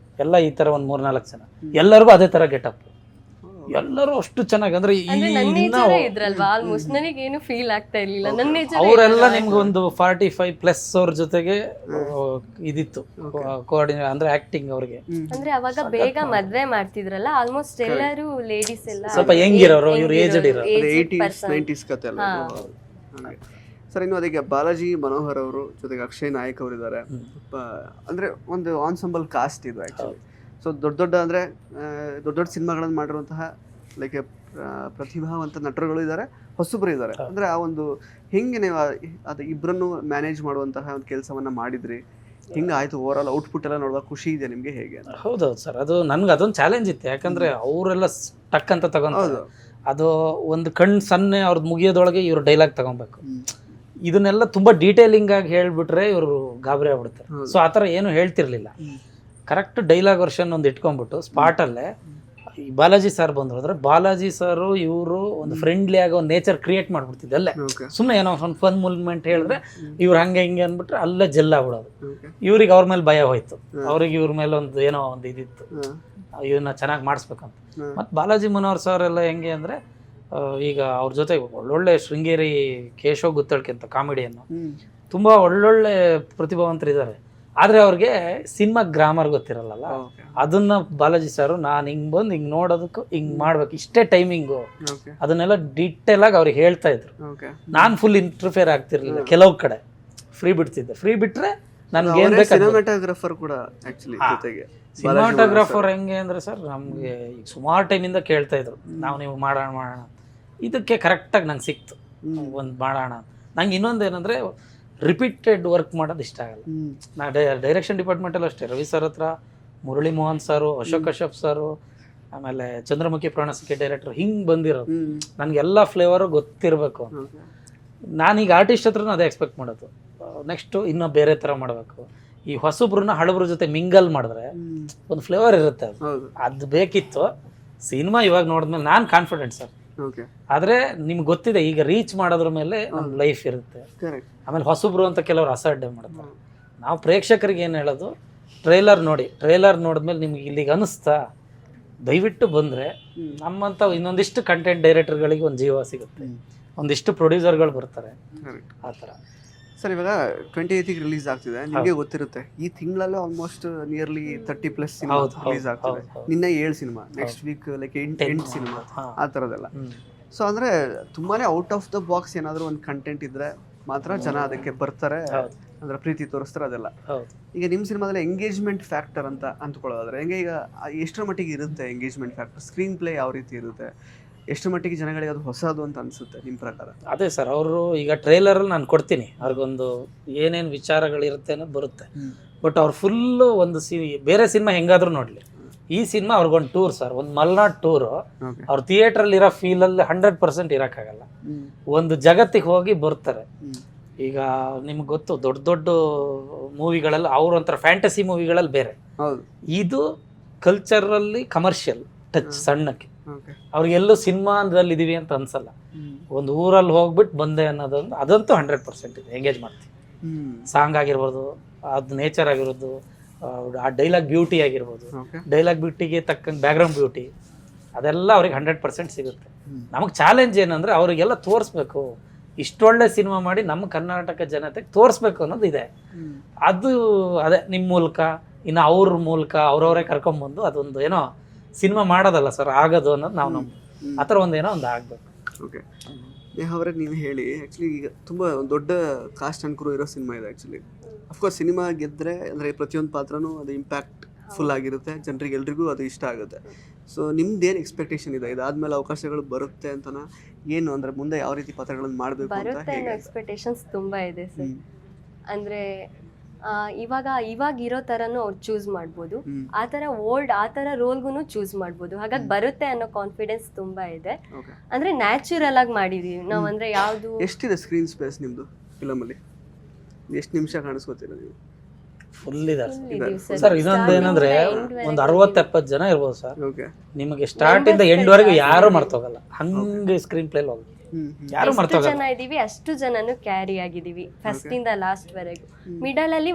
ಎಲ್ಲ ಈ ಥರ ಒಂದು 3-4 ಜನ, ಎಲ್ಲರಿಗೂ ಅದೇ ಥರ ಗೆಟಪ್, ಎಲ್ಲರೂ ಅಷ್ಟು ಚೆನ್ನಾಗಿ ಅಂದ್ರೆ ಇದ್ರಲ್ವಾ, ಆಲ್ಮೋಸ್ಟ್ ನನಗೆ ಏನು ಫೀಲ್ ಆಗ್ತಾ ಇರ್ಲಿಲ್ಲ. ನನ್ನ ಅವರೆಲ್ಲ ನಿಮ್ಗೆ ಒಂದು 45+ ಅವ್ರ ಜೊತೆಗೆ ಇದಿತ್ತು ಕೋಆರ್ಡಿನೇಟ್ ಅಂದ್ರೆ ಆಕ್ಟಿಂಗ್ ಅವ್ರಿಗೆ. ಅಂದ್ರೆ ಅವಾಗ ಬೇಗ ಮದ್ವೆ ಮಾಡ್ತಿದ್ರಲ್ಲ, ಆಲ್ಮೋಸ್ಟ್ ಎಲ್ಲರೂ ಲೇಡೀಸ್ ಎಲ್ಲ ಸ್ವಲ್ಪ ಹೆಂಗಿರೋರು, ಇವ್ರು ಏಜ್ಡ್ ಇರೋ 80s 90s ಕತೆ ಅಲ್ಲ ಸರ್. ಇನ್ನು ಅದಕ್ಕೆ ಬಾಲಾಜಿ ಮನೋಹರ್ ಅವರು ಜೊತೆಗೆ ಅಕ್ಷಯ್ ನಾಯಕ್ ಅವರು ಇದ್ದಾರೆ. ಅಂದ್ರೆ ಒಂದು ಆನ್ಸಂಬಲ್ ಕಾಸ್ಟ್ ಇದು ಆಕ್ಚುಲಿ. ಸೊ ದೊಡ್ಡ ಅಂದರೆ ದೊಡ್ಡ ಸಿನಿಮಾಗಳನ್ನು ಮಾಡಿರುವಂತಹ ಲೈಕ್ ಪ್ರತಿಭಾವಂತ ನಟರುಗಳು ಇದ್ದಾರೆ, ಹೊಸಬರು ಇದ್ದಾರೆ. ಅಂದರೆ ಆ ಒಂದು ಹೆಂಗೆ ನೀವು ಅದು ಇಬ್ಬರನ್ನು ಮ್ಯಾನೇಜ್ ಮಾಡುವಂತಹ ಒಂದು ಕೆಲಸವನ್ನು ಮಾಡಿದ್ರಿ, ಹಿಂಗೆ ಆಯಿತು ಓವರ್ ಆಲ್ ಔಟ್ಪುಟ್ ಎಲ್ಲ ನೋಡುವಾಗ ಖುಷಿ ಇದೆ ನಿಮಗೆ ಹೇಗೆ? ಹೌದೌದು ಸರ್, ಅದು ನನ್ಗೆ ಅದೊಂದು ಚಾಲೆಂಜ್ ಇತ್ತು. ಯಾಕಂದರೆ ಅವರೆಲ್ಲ ಟಕ್ ಅಂತ ತಗೊಂಡು ಅದು ಒಂದು ಕಣ್ಣು ಸನ್ನೆ ಅವ್ರದ್ದು ಮುಗಿಯೋದೊಳಗೆ ಇವ್ರು ಡೈಲಾಗ್ ತಗೊಬೇಕು. ಇದನ್ನೆಲ್ಲ ತುಂಬ ಡೀಟೇಲಿಂಗ್ ಆಗಿ ಹೇಳ್ಬಿಟ್ರೆ ಇವರು ಗಾಬರಿ ಆಗ್ಬಿಡ್ತಾರೆ. ಸೊ ಆ ಥರ ಏನು ಹೇಳ್ತಿರ್ಲಿಲ್ಲ. ಕರೆಕ್ಟ್ ಡೈಲಾಗ್ ವರ್ಷನ್ ಒಂದು ಇಟ್ಕೊಂಡ್ಬಿಟ್ಟು ಸ್ಪಾಟಲ್ಲೇ ಈ ಬಾಲಾಜಿ ಸರ್ ಬಂದ್ರು ಅಂದ್ರೆ ಬಾಲಾಜಿ ಸರು ಇವರು ಒಂದು ಫ್ರೆಂಡ್ಲಿ ಆಗೋ ಒಂದು ನೇಚರ್ ಕ್ರಿಯೇಟ್ ಮಾಡ್ಬಿಡ್ತಿದ್ದೆ ಅಲ್ಲೇ. ಸುಮ್ಮನೆ ಏನೋ ಒಂದು ಫನ್ ಮೂವ್ಮೆಂಟ್ ಹೇಳಿದ್ರೆ ಇವ್ರು ಹಂಗೆ ಹಿಂಗೆ ಅಂದ್ಬಿಟ್ರೆ ಅಲ್ಲೇ ಜೆಲ್ ಆಗ್ಬಿಡೋದು. ಇವ್ರಿಗೆ ಅವ್ರ ಮೇಲೆ ಭಯ ಹೋಯ್ತು, ಅವ್ರಿಗೆ ಇವ್ರ ಮೇಲೆ ಒಂದು ಏನೋ ಒಂದು ಇದಿತ್ತು, ಇವನ್ನ ಚೆನ್ನಾಗಿ ಮಾಡಿಸ್ಬೇಕಂತ. ಮತ್ತು ಬಾಲಾಜಿ ಮನೋಹರ್ ಸರ್ ಎಲ್ಲ ಹೆಂಗೆ ಅಂದರೆ ಈಗ ಅವ್ರ ಜೊತೆ ಒಳ್ಳೊಳ್ಳೆ ಶೃಂಗೇರಿ ಕೇಶವ್ ಗುತ್ತಳ್ಕೆ ಅಂತ ಕಾಮಿಡಿಯನ್ನು ತುಂಬ ಒಳ್ಳೊಳ್ಳೆ ಪ್ರತಿಭಾವಂತರಿದ್ದಾರೆ. ಆದರೆ ಅವ್ರಿಗೆ ಸಿನಿಮಾ ಗ್ರಾಮರ್ ಗೊತ್ತಿರಲ್ಲ, ಅದನ್ನ ಬಾಲಾಜಿ ಸರ್ ನಾನು ಹಿಂಗೆ ಬಂದು ಹಿಂಗೆ ನೋಡೋದಕ್ಕೂ ಹಿಂಗೆ ಮಾಡ್ಬೇಕು, ಇಷ್ಟೇ ಟೈಮಿಂಗು, ಅದನ್ನೆಲ್ಲ ಡೀಟೇಲ್ ಆಗಿ ಅವ್ರಿಗೆ ಹೇಳ್ತಾ ಇದ್ರು. ನಾನು ಫುಲ್ ಇಂಟರ್ಫಿಯರ್ ಆಗ್ತಿರ್ಲಿಲ್ಲ, ಕೆಲವು ಕಡೆ ಫ್ರೀ ಬಿಡ್ತಿದ್ದೆ. ಫ್ರೀ ಬಿಟ್ರೆ ನನ್ಗೆ ಏನ್ ಬೇಕು. ಸಿನಿಮಾಟೋಗ್ರಾಫರ್ ಕೂಡ ಆಕ್ಚುಲಿ ಜೊತೆಗೆ ಸಿನಿಮಾಟೋಗ್ರಾಫರ್ ಹೆಂಗೆ ಅಂದ್ರೆ ಸರ್, ನಮಗೆ ಈಗ ಸುಮಾರು ಟೈಮಿಂದ ಕೇಳ್ತಾ ಇದ್ರು ನೀವು ಮಾಡೋಣ. ಇದಕ್ಕೆ ಕರೆಕ್ಟಾಗಿ ನಂಗೆ ಸಿಕ್ತು, ಒಂದು ಮಾಡೋಣ. ನಂಗೆ ಇನ್ನೊಂದು ಏನಂದ್ರೆ ರಿಪೀಟೆಡ್ ವರ್ಕ್ ಮಾಡೋದು ಇಷ್ಟ ಆಗಲ್ಲ. ನಾ ಡೈರೆಕ್ಷನ್ ಡಿಪಾರ್ಟ್ಮೆಂಟಲ್ಲಿ ಅಷ್ಟೇ, ರವಿ ಸರ್ ಹತ್ರ, ಮುರಳಿ ಮೋಹನ್ ಸಾರು, ಅಶೋಕ್ ಕಶ್ಯಪ್ ಸಾರು, ಆಮೇಲೆ ಚಂದ್ರಮುಖಿ ಪ್ರಾಣಸಿಕೆ ಡೈರೆಕ್ಟರ್, ಹಿಂಗೆ ಬಂದಿರೋದು ನನಗೆಲ್ಲ ಫ್ಲೇವರು ಗೊತ್ತಿರಬೇಕು. ನಾನೀಗ ಆರ್ಟಿಸ್ಟ್ ಹತ್ರನೂ ಅದೇ ಎಕ್ಸ್ಪೆಕ್ಟ್ ಮಾಡೋದು. ನೆಕ್ಸ್ಟು ಇನ್ನೂ ಬೇರೆ ಥರ ಮಾಡಬೇಕು. ಈ ಹೊಸಬ್ರನ್ನ ಹಳಬ್ರ ಜೊತೆ ಮಿಂಗಲ್ ಮಾಡಿದ್ರೆ ಒಂದು ಫ್ಲೇವರ್ ಇರುತ್ತೆ, ಅದು ಬೇಕಿತ್ತು. ಸಿನಿಮಾ ಇವಾಗ ನೋಡಿದ್ಮೇಲೆ ನಾನು ಕಾನ್ಫಿಡೆಂಟ್ ಸರ್. ಆದರೆ ನಿಮ್ಗೆ ಗೊತ್ತಿದೆ ಈಗ ರೀಚ್ ಮಾಡೋದ್ರ ಮೇಲೆ ನಮ್ಮ ಲೈಫ್ ಇರುತ್ತೆ. ಆಮೇಲೆ ಹೊಸಬ್ರು ಅಂತ ಕೆಲವರು ಅಸಡ್ಡೆ ಮಾಡ್ತಾರೆ. ನಾವು ಪ್ರೇಕ್ಷಕರಿಗೆ ಏನು ಹೇಳೋದು, ಟ್ರೈಲರ್ ನೋಡಿ, ಟ್ರೈಲರ್ ನೋಡಿದ್ಮೇಲೆ ನಿಮ್ಗೆ ಇಲ್ಲಿಗೆ ಅನಿಸ್ತಾ ದಯವಿಟ್ಟು ಬಂದರೆ ನಮ್ಮಂಥ ಇನ್ನೊಂದಿಷ್ಟು ಕಂಟೆಂಟ್ ಡೈರೆಕ್ಟರ್ಗಳಿಗೆ ಒಂದು ಜೀವ ಸಿಗುತ್ತೆ, ಒಂದಿಷ್ಟು ಪ್ರೊಡ್ಯೂಸರ್ಗಳು ಬರ್ತಾರೆ ಆ ಥರ. ಸರ್ ಇವಾಗ 28ಗೆ ರಿಲೀಸ್ ಆಗ್ತಿದೆ, ನಿಮಗೆ ಗೊತ್ತಿರುತ್ತೆ ಈ ತಿಂಗಳಲ್ಲೇ ಆಲ್ಮೋಸ್ಟ್ ನಿಯರ್ಲಿ 30+ ಸಿನಿಮಾ ರಿಲೀಸ್ ಆಗ್ತಿದೆ. ನಿನ್ನೆ 7 cinema, next week like 8 cinema ಆ ಥರದ್ದೆಲ್ಲ. ಸೊ ಅಂದರೆ ತುಂಬಾನೇ ಔಟ್ ಆಫ್ ದ ಬಾಕ್ಸ್ ಏನಾದರೂ ಒಂದು ಕಂಟೆಂಟ್ ಇದ್ರೆ ಮಾತ್ರ ಜನ ಅದಕ್ಕೆ ಬರ್ತಾರೆ, ಅಂದ್ರೆ ಪ್ರೀತಿ ತೋರಿಸ್ತಾರೆ ಅದೆಲ್ಲ. ಈಗ ನಿಮ್ಮ ಸಿನಿಮಾದಲ್ಲಿ ಎಂಗೇಜ್ಮೆಂಟ್ ಫ್ಯಾಕ್ಟರ್ ಅಂತ ಅಂದ್ಕೊಳ್ಳೋದಾದ್ರೆ ಹೆಂಗೆ, ಈಗ ಎಷ್ಟರ ಮಟ್ಟಿಗೆ ಇರುತ್ತೆ ಎಂಗೇಜ್ಮೆಂಟ್ ಫ್ಯಾಕ್ಟರ್? ಸ್ಕ್ರೀನ್ ಪ್ಲೇ ಯಾವ ರೀತಿ ಇರುತ್ತೆ, ಎಷ್ಟು ಮಟ್ಟಿಗೆ ಜನಗಳಿಗೆ ಅದು ಹೊಸದು ಅಂತ ಅನಿಸುತ್ತೆ ನಿಮ್ಮ ಪ್ರಕಾರ? ಅದೇ ಸರ್, ಅವರು ಈಗ ಟ್ರೈಲರಲ್ಲಿ ನಾನು ಕೊಡ್ತೀನಿ, ಅವ್ರಿಗೊಂದು ಏನೇನು ವಿಚಾರಗಳಿರುತ್ತೆ ಅನ್ನೋದು ಬರುತ್ತೆ. ಬಟ್ ಅವ್ರು ಫುಲ್ಲು ಒಂದು ಬೇರೆ ಸಿನಿಮಾ ಹೆಂಗಾದ್ರೂ ನೋಡಲಿ, ಈ ಸಿನಿಮಾ ಅವ್ರಿಗೊಂದು ಟೂರ್ ಸರ್, ಒಂದು ಮಲ್ನಾಡ್ ಟೂರು. ಅವ್ರ ಥಿಯೇಟ್ರಲ್ಲಿ ಇರೋ ಫೀಲಲ್ಲಿ 100% ಇರೋಕ್ಕಾಗಲ್ಲ, ಒಂದು ಜಗತ್ತಿಗೆ ಹೋಗಿ ಬರ್ತಾರೆ. ಈಗ ನಿಮ್ಗೆ ಗೊತ್ತು, ದೊಡ್ಡ ದೊಡ್ಡ ಮೂವಿಗಳೆಲ್ಲ ಅವ್ರ ಒಂಥರ ಫ್ಯಾಂಟಸಿ ಮೂವಿಗಳಲ್ಲಿ ಬೇರೆ, ಇದು ಕಲ್ಚರಲ್ಲಿ ಕಮರ್ಷಿಯಲ್ ಟಚ್ ಸಣ್ಣಕ್ಕೆ. ಅವ್ರಿಗೆಲ್ಲೂ ಸಿನಿಮಾದಲ್ಲಿ ಇದೀವಿ ಅಂತ ಅನ್ಸಲ್ಲ. ಒಂದು ಊರಲ್ಲಿ ಹೋಗ್ಬಿಟ್ಟು ಬಂದೆ ಅನ್ನೋದೊಂದು ಅದಂತೂ 100% ಇದೆ. ಎಂಗೇಜ್ ಮಾಡ್ತೀವಿ. ಸಾಂಗ್ ಆಗಿರ್ಬೋದು, ಅದು ನೇಚರ್ ಆಗಿರೋದು, ಆ ಡೈಲಾಗ್ ಬ್ಯೂಟಿ ಆಗಿರ್ಬೋದು, ಡೈಲಾಗ್ ಬ್ಯೂಟಿಗೆ ತಕ್ಕಂಗೆ ಬ್ಯಾಕ್ಗ್ರೌಂಡ್ ಬ್ಯೂಟಿ, ಅದೆಲ್ಲ ಅವ್ರಿಗೆ 100% ಸಿಗುತ್ತೆ. ನಮಗೆ ಚಾಲೆಂಜ್ ಏನಂದರೆ ಅವರಿಗೆಲ್ಲ ತೋರಿಸ್ಬೇಕು, ಇಷ್ಟೊಳ್ಳೆ ಸಿನಿಮಾ ಮಾಡಿ ನಮ್ಮ ಕರ್ನಾಟಕ ಜನತೆಗೆ ತೋರಿಸ್ಬೇಕು ಅನ್ನೋದು ಇದೆ. ಅದು ಅದೇ ನಿಮ್ಮ ಮೂಲಕ, ಇನ್ನು ಅವ್ರ ಮೂಲಕ ಅವ್ರವರೇ ಕರ್ಕೊಂಬಂದು ಅದೊಂದು ಏನೋ ಸಿನಿಮಾ ಮಾಡೋದಲ್ಲ ಸರ್, ಆಗೋದು ಅನ್ನೋದು ನಾವು ಆ ಥರ ಒಂದೇನೋ ಒಂದು ಆಗಬೇಕು. ಓಕೆ, ಅವರೇ ನೀವು ಹೇಳಿ. ಆ್ಯಕ್ಚುಲಿ ಈಗ ತುಂಬ ಒಂದು ದೊಡ್ಡ ಕಾಸ್ಟ್ ಅಂಡ್ ಕ್ರೂ ಇರೋ ಸಿನಿಮಾ ಇದೆ. ಆ್ಯಕ್ಚುಲಿ ಅಫ್ಕೋರ್ಸ್ ಸಿನಿಮಾ ಗೆದ್ದರೆ ಅಂದರೆ ಪ್ರತಿಯೊಂದು ಪಾತ್ರನೂ ಅದು ಇಂಪ್ಯಾಕ್ಟ್ ಫುಲ್ ಆಗಿರುತ್ತೆ, ಜನರಿಗೆ ಎಲ್ರಿಗೂ ಅದು ಇಷ್ಟ ಆಗುತ್ತೆ. ಸೊ ನಿಮ್ದೇನು ಎಕ್ಸ್ಪೆಕ್ಟೇಷನ್ ಇದೆ, ಇದಾದ್ಮೇಲೆ ಅವಕಾಶಗಳು ಬರುತ್ತೆ ಅಂತನ, ಏನು ಅಂದರೆ ಮುಂದೆ ಯಾವ ರೀತಿ ಪಾತ್ರಗಳನ್ನು ಮಾಡಬೇಕು ಅಂತ ಬರುತ್ತೆ ಅನ್ನೋ ಎಕ್ಸ್ಪೆಕ್ಟೇಷನ್ಸ್ ತುಂಬ ಇದೆ ಸರ್. ಅಂದರೆ ಇವಾಗ ಇರೋ ಥರನೂ ಅವ್ರು ಚೂಸ್ ಮಾಡ್ಬೋದು, ಆ ಥರ ಆ ಥರ ರೋಲ್ಗೂ ಚೂಸ್ ಮಾಡ್ಬೋದು. ಹಾಗಾಗಿ ಬರುತ್ತೆ ಅನ್ನೋ ಕಾನ್ಫಿಡೆನ್ಸ್ ತುಂಬ ಇದೆ. ಅಂದರೆ ನ್ಯಾಚುರಲ್ ಆಗಿ ಮಾಡಿದೀವಿ ನಾವು. ಅಂದರೆ ಯಾವುದು ಎಷ್ಟಿದೆ ಸ್ಕ್ರೀನ್ ಸ್ಪೇಸ್ ನಿಮ್ಮದು ಫಿಲಮಲ್ಲಿ? ಎಷ್ಟು ನಿಮಿಷ ಕಾಣಿಸ್ಕೋತೀರಾ ನೀವು? ಫುಲ್ ಇದ್ದಾರೆ ಸರ್. ಇದೊಂದು ಏನಂದ್ರೆ ಒಂದು 60-70 ಜನ ಇರ್ಬೋದು ಸರ್. ಓಕೆ, ನಿಮಗೆ ಸ್ಟಾರ್ಟ್ ಇಂದ ಎಂಡ್ ವರೆಗೂ ಯಾರು ಮರ್ತೋಗಲ್ಲ, ಹಂಗೆ ಸ್ಕ್ರೀನ್ ಪ್ಲೇ ಹೋಗಿ ಯಾರು ಮರ್ತೋಗಲ್ಲ. ಜನ ಇದೀವಿ, ಅಷ್ಟು ಜನನು ಕ್ಯಾರಿ ಆಗಿದೀವಿ ಫಸ್ಟ್ ಇಂದ ಲಾಸ್ಟ್ ವರೆಗೂ. ಮಿಡಲ್ ಅಲ್ಲಿ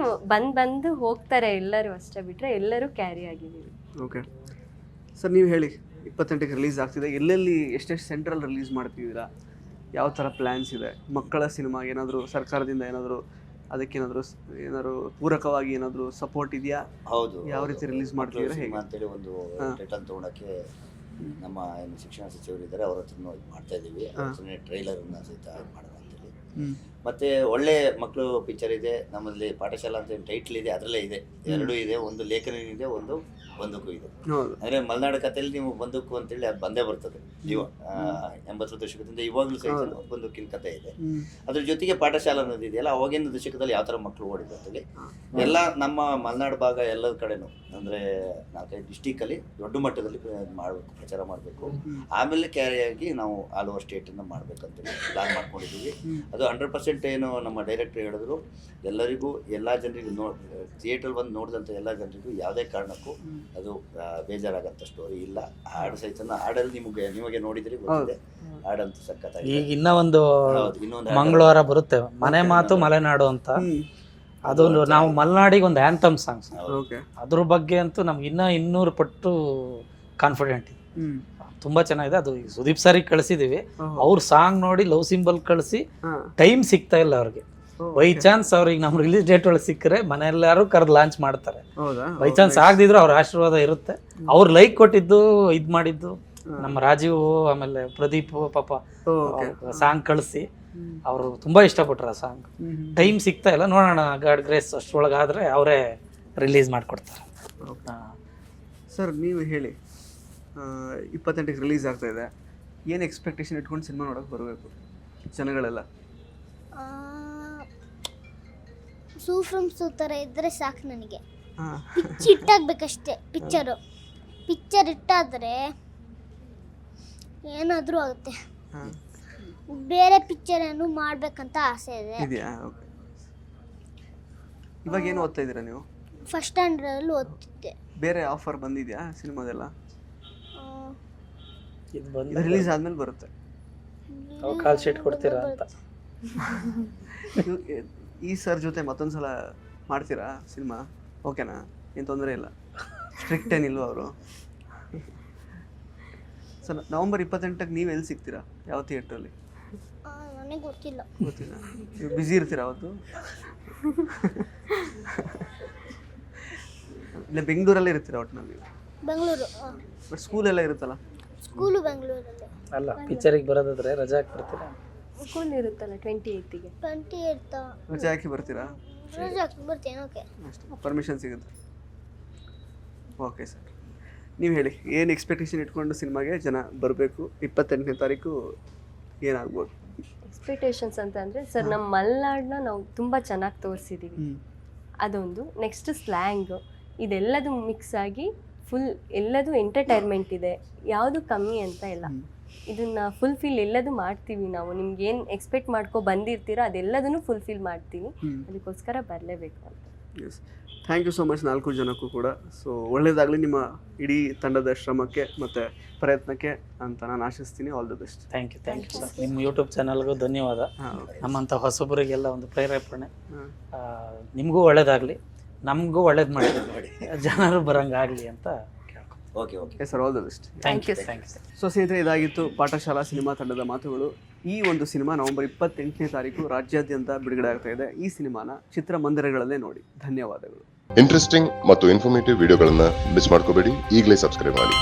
ಬಂದು ಹೋಗ್ತಾರೆ ಎಲ್ಲರೂ, ಅಷ್ಟೇ ಬಿಟ್ರೆ ಎಲ್ಲರೂ ಕ್ಯಾರಿ ಆಗಿದೀವಿ. ಓಕೆ ಸರ್, ನೀವು ಹೇಳಿ, 28ಕ್ಕೆ ರಿಲೀಸ್ ಆಗ್ತಿದೆ, ಎಲ್ಲೆಲ್ಲಿ ಎಷ್ಟೆಷ್ಟು ಸೆಂಟ್ರಲ್ ರಿಲೀಸ್ ಮಾಡ್ತಿದ್ದೀರಾ, ಯಾವ ಥರ ಪ್ಲ್ಯಾನ್ಸ್ ಇದೆ? ಮಕ್ಕಳ ಸಿನಿಮಾ ಏನಾದರೂ ಸರ್ಕಾರದಿಂದ ಏನಾದರೂ ಪೂರಕವಾಗಿ ಏನಾದರೂ ಸಪೋರ್ಟ್ ಇದೆಯಾ? ಹೌದು, ಯಾವ ರೀತಿ ರಿಲೀಸ್ ಮಾಡ್ತಿದ್ದೀರಾ, ಹೇಗೆ ಅಂತೇಳಿ ಒಂದು ರಿಟರ್ನ್ ತೊಗೊಳಕ್ಕೆ ನಮ್ಮ ಏನು ಶಿಕ್ಷಣ ಸಚಿವರು ಇದ್ದಾರೆ, ಅವ್ರ ಹತ್ರ ಇದು ಮಾಡ್ತಾ ಇದ್ದೀವಿ. ಟ್ರೈಲರ್ನ ಸಹಿತ ಮಾಡೋಣ ಅಂತೇಳಿ. ಮತ್ತೆ ಒಳ್ಳೆ ಮಕ್ಕಳು ಪಿಕ್ಚರ್ ಇದೆ ನಮ್ಮಲ್ಲಿ, ಪಾಠಶಾಲಾ ಅಂತ ಟೈಟ್ಲ್ ಇದೆ, ಅದರಲ್ಲೇ ಇದೆ, ಎರಡೂ ಇದೆ. ಒಂದು ಲೇಖನಿ ಇದೆ, ಒಂದು ಬಂದೂಕು ಇದೆ. ಅಂದರೆ ಮಲೆನಾಡು ಕಥೆಯಲ್ಲಿ ನೀವು ಬಂದೂಕು ಅಂತೇಳಿ ಅದು ಬಂದೇ ಬರ್ತದೆ. ನೀವು 80ರ ದಶಕದಿಂದ ಇವಾಗಲೂ ಸಹಿತ ಬಂದೂಕಿನ ಕಥೆ ಇದೆ. ಅದ್ರ ಜೊತೆಗೆ ಪಾಠಶಾಲಾ ಅನ್ನೋದು ಇದೆಯಲ್ಲ, ಅವಾಗಿನ ದಶಕದಲ್ಲಿ ಯಾವ ಥರ ಮಕ್ಕಳು ಓಡಿರ್ತದೆ ಎಲ್ಲ ನಮ್ಮ ಮಲೆನಾಡು ಭಾಗ ಎಲ್ಲದ ಕಡೆನೂ, ಅಂದರೆ 4-5 ಡಿಸ್ಟಿಕಲ್ಲಿ ದೊಡ್ಡ ಮಟ್ಟದಲ್ಲಿ ಮಾಡಬೇಕು, ಪ್ರಚಾರ ಮಾಡಬೇಕು. ಆಮೇಲೆ ಕ್ಯಾರಿ ಆಗಿ ನಾವು ಆಲ್ ಓವರ್ ಸ್ಟೇಟನ್ನು ಮಾಡಬೇಕಂತೇಳಿ ಪ್ಲಾನ್ ಮಾಡ್ಕೊಂಡಿದ್ದೀವಿ. ಅದು 100% ಏನು ನಮ್ಮ ಡೈರೆಕ್ಟರ್ ಹೇಳಿದ್ರು, ಎಲ್ಲರಿಗೂ ಎಲ್ಲ ಜನರಿಗೂ ಥಿಯೇಟರ್ ಬಂದು ನೋಡಿದಂಥ ಎಲ್ಲ ಜನರಿಗೂ ಯಾವುದೇ ಕಾರಣಕ್ಕೂ ಅದು ಬೇಜಾರಾಗಂಥ ಸ್ಟೋರಿ ಇಲ್ಲ. ಹಾಡು ಸಹಿತ ಹಾಡಲ್ಲಿ ನಿಮಗೆ ನೋಡಿದ್ರಿ ಗೊತ್ತಿದೆ, ಹಾಡಂತೂ ಸಖತ್ತಾಗಿ. ಈಗ ಇನ್ನೊಂದು ಮಂಗಳವಾರ ಬರುತ್ತೆ ಮನೆ ಮಾತು ಮಲೆನಾಡು ಅಂತ, ಅದೊಂದು ನಾವು ಮಲೆನಾಡಿಗೆ ಒಂದು ಆ್ಯಂಥಮ್ ಸಾಂಗ್ಸ್, ಅದ್ರ ಬಗ್ಗೆ ಅಂತೂ ನಮ್ಗೆ 200 ಪಟ್ಟು ಕಾನ್ಫಿಡೆಂಟ್ ಇದೆ. ತುಂಬಾ ಚೆನ್ನಾಗಿದೆ. ಅದು ಸುದೀಪ್ ಸರಿಗೆ ಕಳಿಸಿದೀವಿ, ಅವ್ರ ಸಾಂಗ್ ನೋಡಿ ಲವ್ ಸಿಂಬಲ್ ಕಳಿಸಿ ಟೈಮ್ ಸಿಗ್ತಾ ಇಲ್ಲ ಅವ್ರಿಗೆ. ಬೈ ಚಾನ್ಸ್ ಅವ್ರಿಗೆ ನಮ್ಮ ರಿಲೀಸ್ ಡೇಟ್ ಒಳಗೆ ಸಿಕ್ಕರೆ ಮನೆಯಲ್ಲಾರು ಕರೆದು ಲಾಂಚ್ ಮಾಡ್ತಾರೆ. ಬೈ ಚಾನ್ಸ್ ಆಗದಿದ್ರು ಅವ್ರ ಆಶೀರ್ವಾದ ಇರುತ್ತೆ. ಅವ್ರು ಲೈಕ್ ಕೊಟ್ಟಿದ್ದು ಇದು ಮಾಡಿದ್ದು ನಮ್ಮ ರಾಜೀವ್ ಆಮೇಲೆ ಪ್ರದೀಪ್ ಪಾಪ ಸಾಂಗ್ ಕಳಿಸಿ ಅವರು ತುಂಬಾ ಇಷ್ಟಪಟ್ರು ಆ ಸಾಂಗ್. ಟೈಮ್ ಸಿಗ್ತಾ ಇಲ್ಲ, ನೋಡೋಣ ಗಾಡ್ ಗ್ರೇಸ್ ಅಷ್ಟರೊಳಗಾದ್ರೆ ಅವರೇ ರಿಲೀಸ್ ಮಾಡಿಕೊಡ್ತಾರೆ. ಸರ್ ನೀವು ಹೇಳಿ, 28ಕ್ಕೆ ರಿಲೀಸ್ ಆಗ್ತಾ ಇದೆ, ಏನು ಎಕ್ಸ್ಪೆಕ್ಟೇಷನ್ ಇಟ್ಕೊಂಡು ಸಿನಿಮಾ ನೋಡೋಕೆ ಬರಬೇಕು ಜನಗಳೆಲ್ಲ? ಸೂಫ್ರಮ್ಸ್ ಥರ ಇದ್ದರೆ ಸಾಕು ನನಗೆ. ಪಿಚ್ ಇಟ್ಟಾಗಬೇಕಷ್ಟೇ. ಪಿಕ್ಚರ್ ಇಟ್ಟಾದರೆ ಏನಾದರೂ ಆಗುತ್ತೆ. ಬೇರೆ ಪಿಕ್ಚರ್ ಏನು ಮಾಡಬೇಕಂತ ಆಸೆ ಇದೆ. ಇವಾಗ ಏನು ಓದ್ತಾ ಇದ್ದೀರಾ ನೀವು? ಫಸ್ಟ್ ಸ್ಟ್ಯಾಂಡರ್ಡಲ್ಲಿ ಓದ್ತಿದ್ದೆ. ಬೇರೆ ಆಫರ್ ಬಂದಿದೆಯಾ ಸಿನಿಮಾದೆಲ್ಲ? ಇದು ರಿಲೀಸ್ ಆದ್ಮೇಲೆ ಬರುತ್ತೆ. ಕಾಲ್ ಶೀಟ್ ಕೊಡ್ತೀರಾ ಅಂತ ಈ ಸರ್ ಜೊತೆ ಮತ್ತೊಂದ್ಸಲ ಮಾಡ್ತೀರಾ ಸಿನಿಮಾ? ಓಕೆನಾ? ಏನು ತೊಂದರೆ ಇಲ್ಲ, ಸ್ಟ್ರಿಕ್ಟ್ ಏನಿಲ್ವ ಅವರು? ಸರ್ ನವೆಂಬರ್ 28ಕ್ಕೆ ನೀವು ಎಲ್ಲಿ ಸಿಗ್ತೀರಾ, ಯಾವ ಥಿಯೇಟ್ರಲ್ಲಿ? ನನಗೆ ಗೊತ್ತಿಲ್ಲ. ನೀವು ಬ್ಯುಸಿ ಇರ್ತೀರಾ ಅವತ್ತು? ಇಲ್ಲ ಬೆಂಗಳೂರಲ್ಲೇ ಇರ್ತೀರಾ ಒಟ್ಟಿನಲ್ಲಿ? ಬೆಂಗಳೂರು. ಬಟ್ ಸ್ಕೂಲೆಲ್ಲ ಇರುತ್ತಲ್ಲ? ಸ್ಕೂಲು ಬೆಂಗಳೂರಲ್ಲಿ. ಅಲ್ಲ, ಪಿಕ್ಚರಿಗೆ ಬರೋದಾದ್ರೆ ರಜಾ ಹಾಕಿ ಬರ್ತೀರಾ? ಸ್ಕೂಲ್ ಇರುತ್ತಲ್ಲ 28ಗೆ. 28 ರಜೆ ಹಾಕಿ ಬರ್ತೀರಾ? ರಜೆ ಹಾಕಿ ಬರ್ತೀನಿ. ಓಕೆ, ಅಷ್ಟೇ, ಪರ್ಮಿಷನ್ ಸಿಗುತ್ತೆ. ಓಕೆ ಸರ್, ನೀವು ಹೇಳಿ, ಏನು ಎಕ್ಸ್ಪೆಕ್ಟೇಷನ್ ಇಟ್ಕೊಂಡು ಸಿನಿಮಾಗೆ ಜನ ಬರಬೇಕು? 28ನೇ ತಾರೀಕು ಏನಾಗ್ಬೋದು ಎಕ್ಸ್ಪೆಕ್ಟೇಷನ್ಸ್ ಅಂತ ಅಂದರೆ ಸರ್, ನಮ್ಮ ಮಲೆನಾಡನ್ನ ನಾವು ತುಂಬ ಚೆನ್ನಾಗಿ ತೋರಿಸಿದ್ದೀವಿ. ಅದೊಂದು. ನೆಕ್ಸ್ಟ್ ಸ್ಲ್ಯಾಂಗ್, ಇದೆಲ್ಲದು ಮಿಕ್ಸ್ ಆಗಿ ಫುಲ್ ಎಲ್ಲದು ಎಂಟರ್ಟೈನ್ಮೆಂಟ್ ಇದೆ, ಯಾವುದು ಕಮ್ಮಿ ಅಂತ ಇಲ್ಲ. ಇದನ್ನು ಫುಲ್ಫಿಲ್ ಎಲ್ಲದು ಮಾಡ್ತೀವಿ ನಾವು. ನಿಮ್ಗೆ ಏನು ಎಕ್ಸ್ಪೆಕ್ಟ್ ಬಂದಿರ್ತೀರೋ ಅದೆಲ್ಲದನ್ನು ಫುಲ್ಫಿಲ್ ಮಾಡ್ತೀವಿ. ಅದಕ್ಕೋಸ್ಕರ ಬರಲೇಬೇಕು ಅಂತ. Yes, thank you so much 4 ಜನಕ್ಕೂ ಕೂಡ. ಸೊ ಒಳ್ಳೆಯದಾಗಲಿ ನಿಮ್ಮ ಇಡೀ ತಂಡದ ಶ್ರಮಕ್ಕೆ ಮತ್ತು ಪ್ರಯತ್ನಕ್ಕೆ ಅಂತ ನಾನು ಆಶಿಸ್ತೀನಿ. All the best. Thank you sir. ನಿಮ್ಮ ಯೂಟ್ಯೂಬ್ ಚಾನಲ್ಗೂ ಧನ್ಯವಾದ. ನಮ್ಮಂಥ ಹೊಸಬರಿಗೆಲ್ಲ ಒಂದು ಪ್ರೇರೇಪಣೆ. ನಿಮಗೂ ಒಳ್ಳೇದಾಗಲಿ, ನಮಗೂ ಒಳ್ಳೇದು ಮಾಡಿ ಜನರು ಬರೋಂಗಾಗಲಿ ಅಂತ ಕೇಳ್ಕೊಂಡು. Okay okay yes sir, all the best. Thank you thank you. So ಸ್ನೇಹಿತರೆ, ಇದಾಗಿತ್ತು ಪಾಠಶಾಲಾ ಸಿನಿಮಾ ತಂಡದ ಮಾತುಗಳು. ಈ ಒಂದು ಸಿನಿಮಾ ನವೆಂಬರ್ 28ನೇ ತಾರೀಕು ರಾಜ್ಯಾದ್ಯಂತ ಬಿಡುಗಡೆ ಆಗ್ತಾ ಇದೆ. ಈ ಸಿನಿಮಾನ ಚಿತ್ರಮಂದಿರಗಳಲ್ಲೇ ನೋಡಿ. ಧನ್ಯವಾದಗಳು. ಇಂಟ್ರೆಸ್ಟಿಂಗ್ ಮತ್ತು ಇನ್ಫಾರ್ಮೇಟಿವ್ ವಿಡಿಯೋಗಳನ್ನ ಮಿಸ್ ಮಾಡ್ಕೋಬೇಡಿ. ಈಗಲೇ ಸಬ್ಸ್ಕ್ರೈಬ್ ಮಾಡಿ.